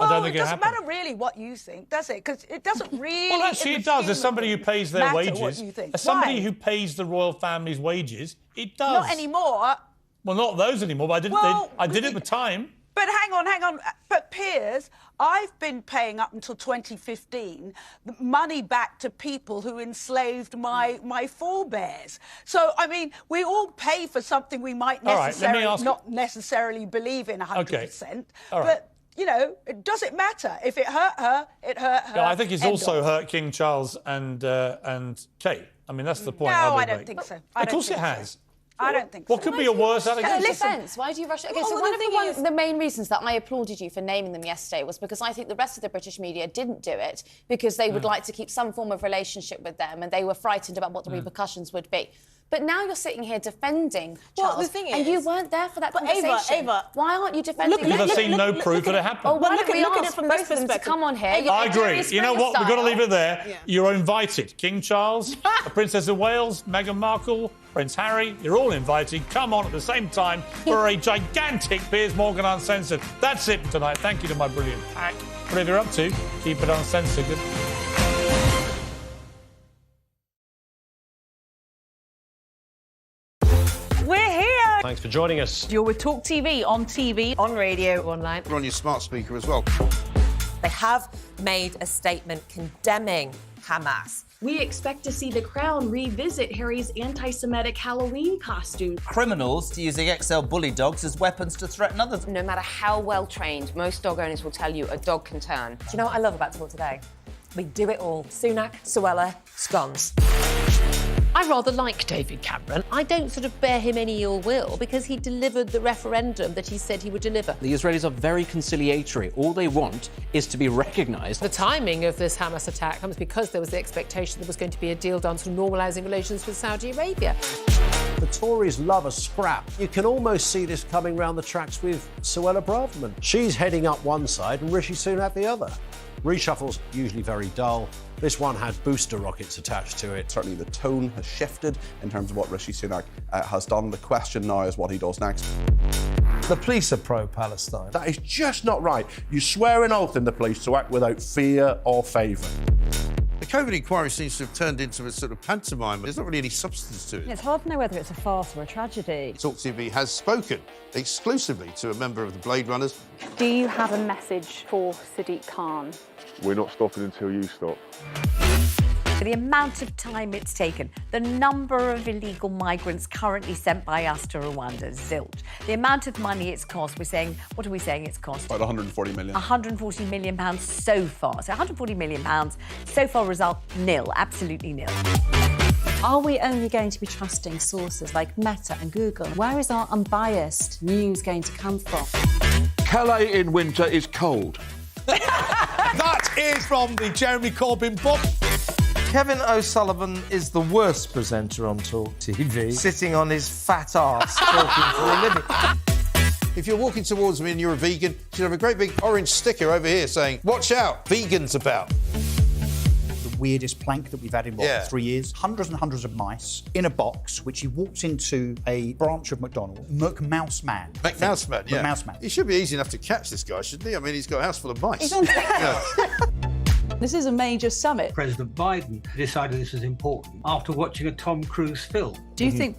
S2: don't think
S4: it doesn't
S2: happened.
S4: matter really what you think, does it? Because it doesn't really...
S2: Well, actually, it does. As somebody who pays their wages,
S4: what you think.
S2: as somebody
S4: Why?
S2: who pays the royal family's wages, it does.
S4: Not anymore.
S2: Well, not those anymore, but I did, I did at the time.
S4: But hang on. But Piers, I've been paying up until 2015 money back to people who enslaved my forebears. So, I mean, we all pay for something we might not necessarily believe in 100%.
S2: Okay.
S4: But, you know, does it matter? If it hurt her, it hurt her.
S2: Yeah, I think it's also hurt King Charles and Kate. I I mean, that's the point.
S4: No, I don't think so.
S2: Of course it has.
S4: I don't think so.
S2: What could be a worse allegation?
S10: Why do you rush it? Okay, so one of the main reasons that I applauded you for naming them yesterday was because I think the rest of the British media didn't do it because they would like to keep some form of relationship with them and they were frightened about what the repercussions would be. But now you're sitting here defending Charles,
S16: the thing is,
S10: and you weren't there for that conversation.
S16: Ava,
S10: why aren't you defending him?
S2: Because I've seen no proof that it happened.
S10: Well, why
S16: look at it from
S10: both
S16: this
S10: of them to
S16: perspective.
S10: come on here?
S2: I agree. You know what? We've got to leave it there.
S16: Yeah.
S2: You're invited. King Charles, the Princess of Wales, Meghan Markle, Prince Harry, you're all invited. Come on at the same time for a gigantic Piers Morgan Uncensored. That's it for tonight. Thank you to my brilliant pack. Whatever you're up to, keep it uncensored. Good.
S8: We're here.
S5: Thanks for joining us.
S8: You're with TalkTV, on TV, on radio, online.
S3: We're on your smart speaker as well.
S7: They have made a statement condemning Hamas.
S9: We expect to see the Crown revisit Harry's anti-Semitic Halloween costume.
S11: Criminals using XL bully dogs as weapons to threaten others.
S17: No matter how well trained, most dog owners will tell you a dog can turn.
S7: Do you know what I love about Talk Today? We do it all. Sunak, Suella, scones.
S18: I rather like David Cameron. I don't sort of bear him any ill will because he delivered the referendum that he said he would deliver.
S19: The Israelis are very conciliatory. All they want is to be recognised.
S18: The timing of this Hamas attack comes because there was the expectation there was going to be a deal done sort of normalising relations with Saudi Arabia.
S5: The Tories love a scrap. You can almost see this coming round the tracks with Suella Braverman. She's heading up one side and Rishi Sunak the other. Reshuffle's usually very dull. This one had booster rockets attached to it.
S13: Certainly the tone has shifted in terms of what Rishi Sunak has done. The question now is what he does next.
S22: The police are pro-Palestine.
S12: That is just not right. You swear an oath in the police to act without fear or favour.
S3: The COVID inquiry seems to have turned into a sort of pantomime. There's not really any substance to it.
S28: It's hard to know whether it's a farce or a tragedy.
S3: TalkTV has spoken exclusively to a member of the Blade Runners.
S20: Do you have a message for Sadiq Khan?
S27: We're not stopping until you stop.
S32: For the amount of time it's taken, the number of illegal migrants currently sent by us to Rwanda, zilch. The amount of money it's cost, what are we saying it's cost?
S13: About 140 million.
S32: 140 million pounds so far. So 140 million pounds, so far result nil, absolutely nil.
S28: Are we only going to be trusting sources like Meta and Google? Where is our unbiased news going to come from?
S12: Calais in winter is cold.
S14: That is from the Jeremy Corbyn book.
S22: Kevin O'Sullivan is the worst presenter on Talk TV, sitting on his fat arse talking for a living.
S3: If you're walking towards me and you're a vegan, you should have a great big orange sticker over here saying, "Watch out, vegan's about."
S6: The weirdest plank that we've had in, 3 years? Hundreds and hundreds of mice in a box, which he walked into a branch of McDonald's. McMouse Man.
S3: McMouse Man, yeah.
S6: McMouse Man.
S3: He should be easy enough to catch, this guy, shouldn't he? I mean, he's got a house full of mice.
S8: This is a major summit.
S15: President Biden decided this was important after watching a Tom Cruise film.
S8: Do you think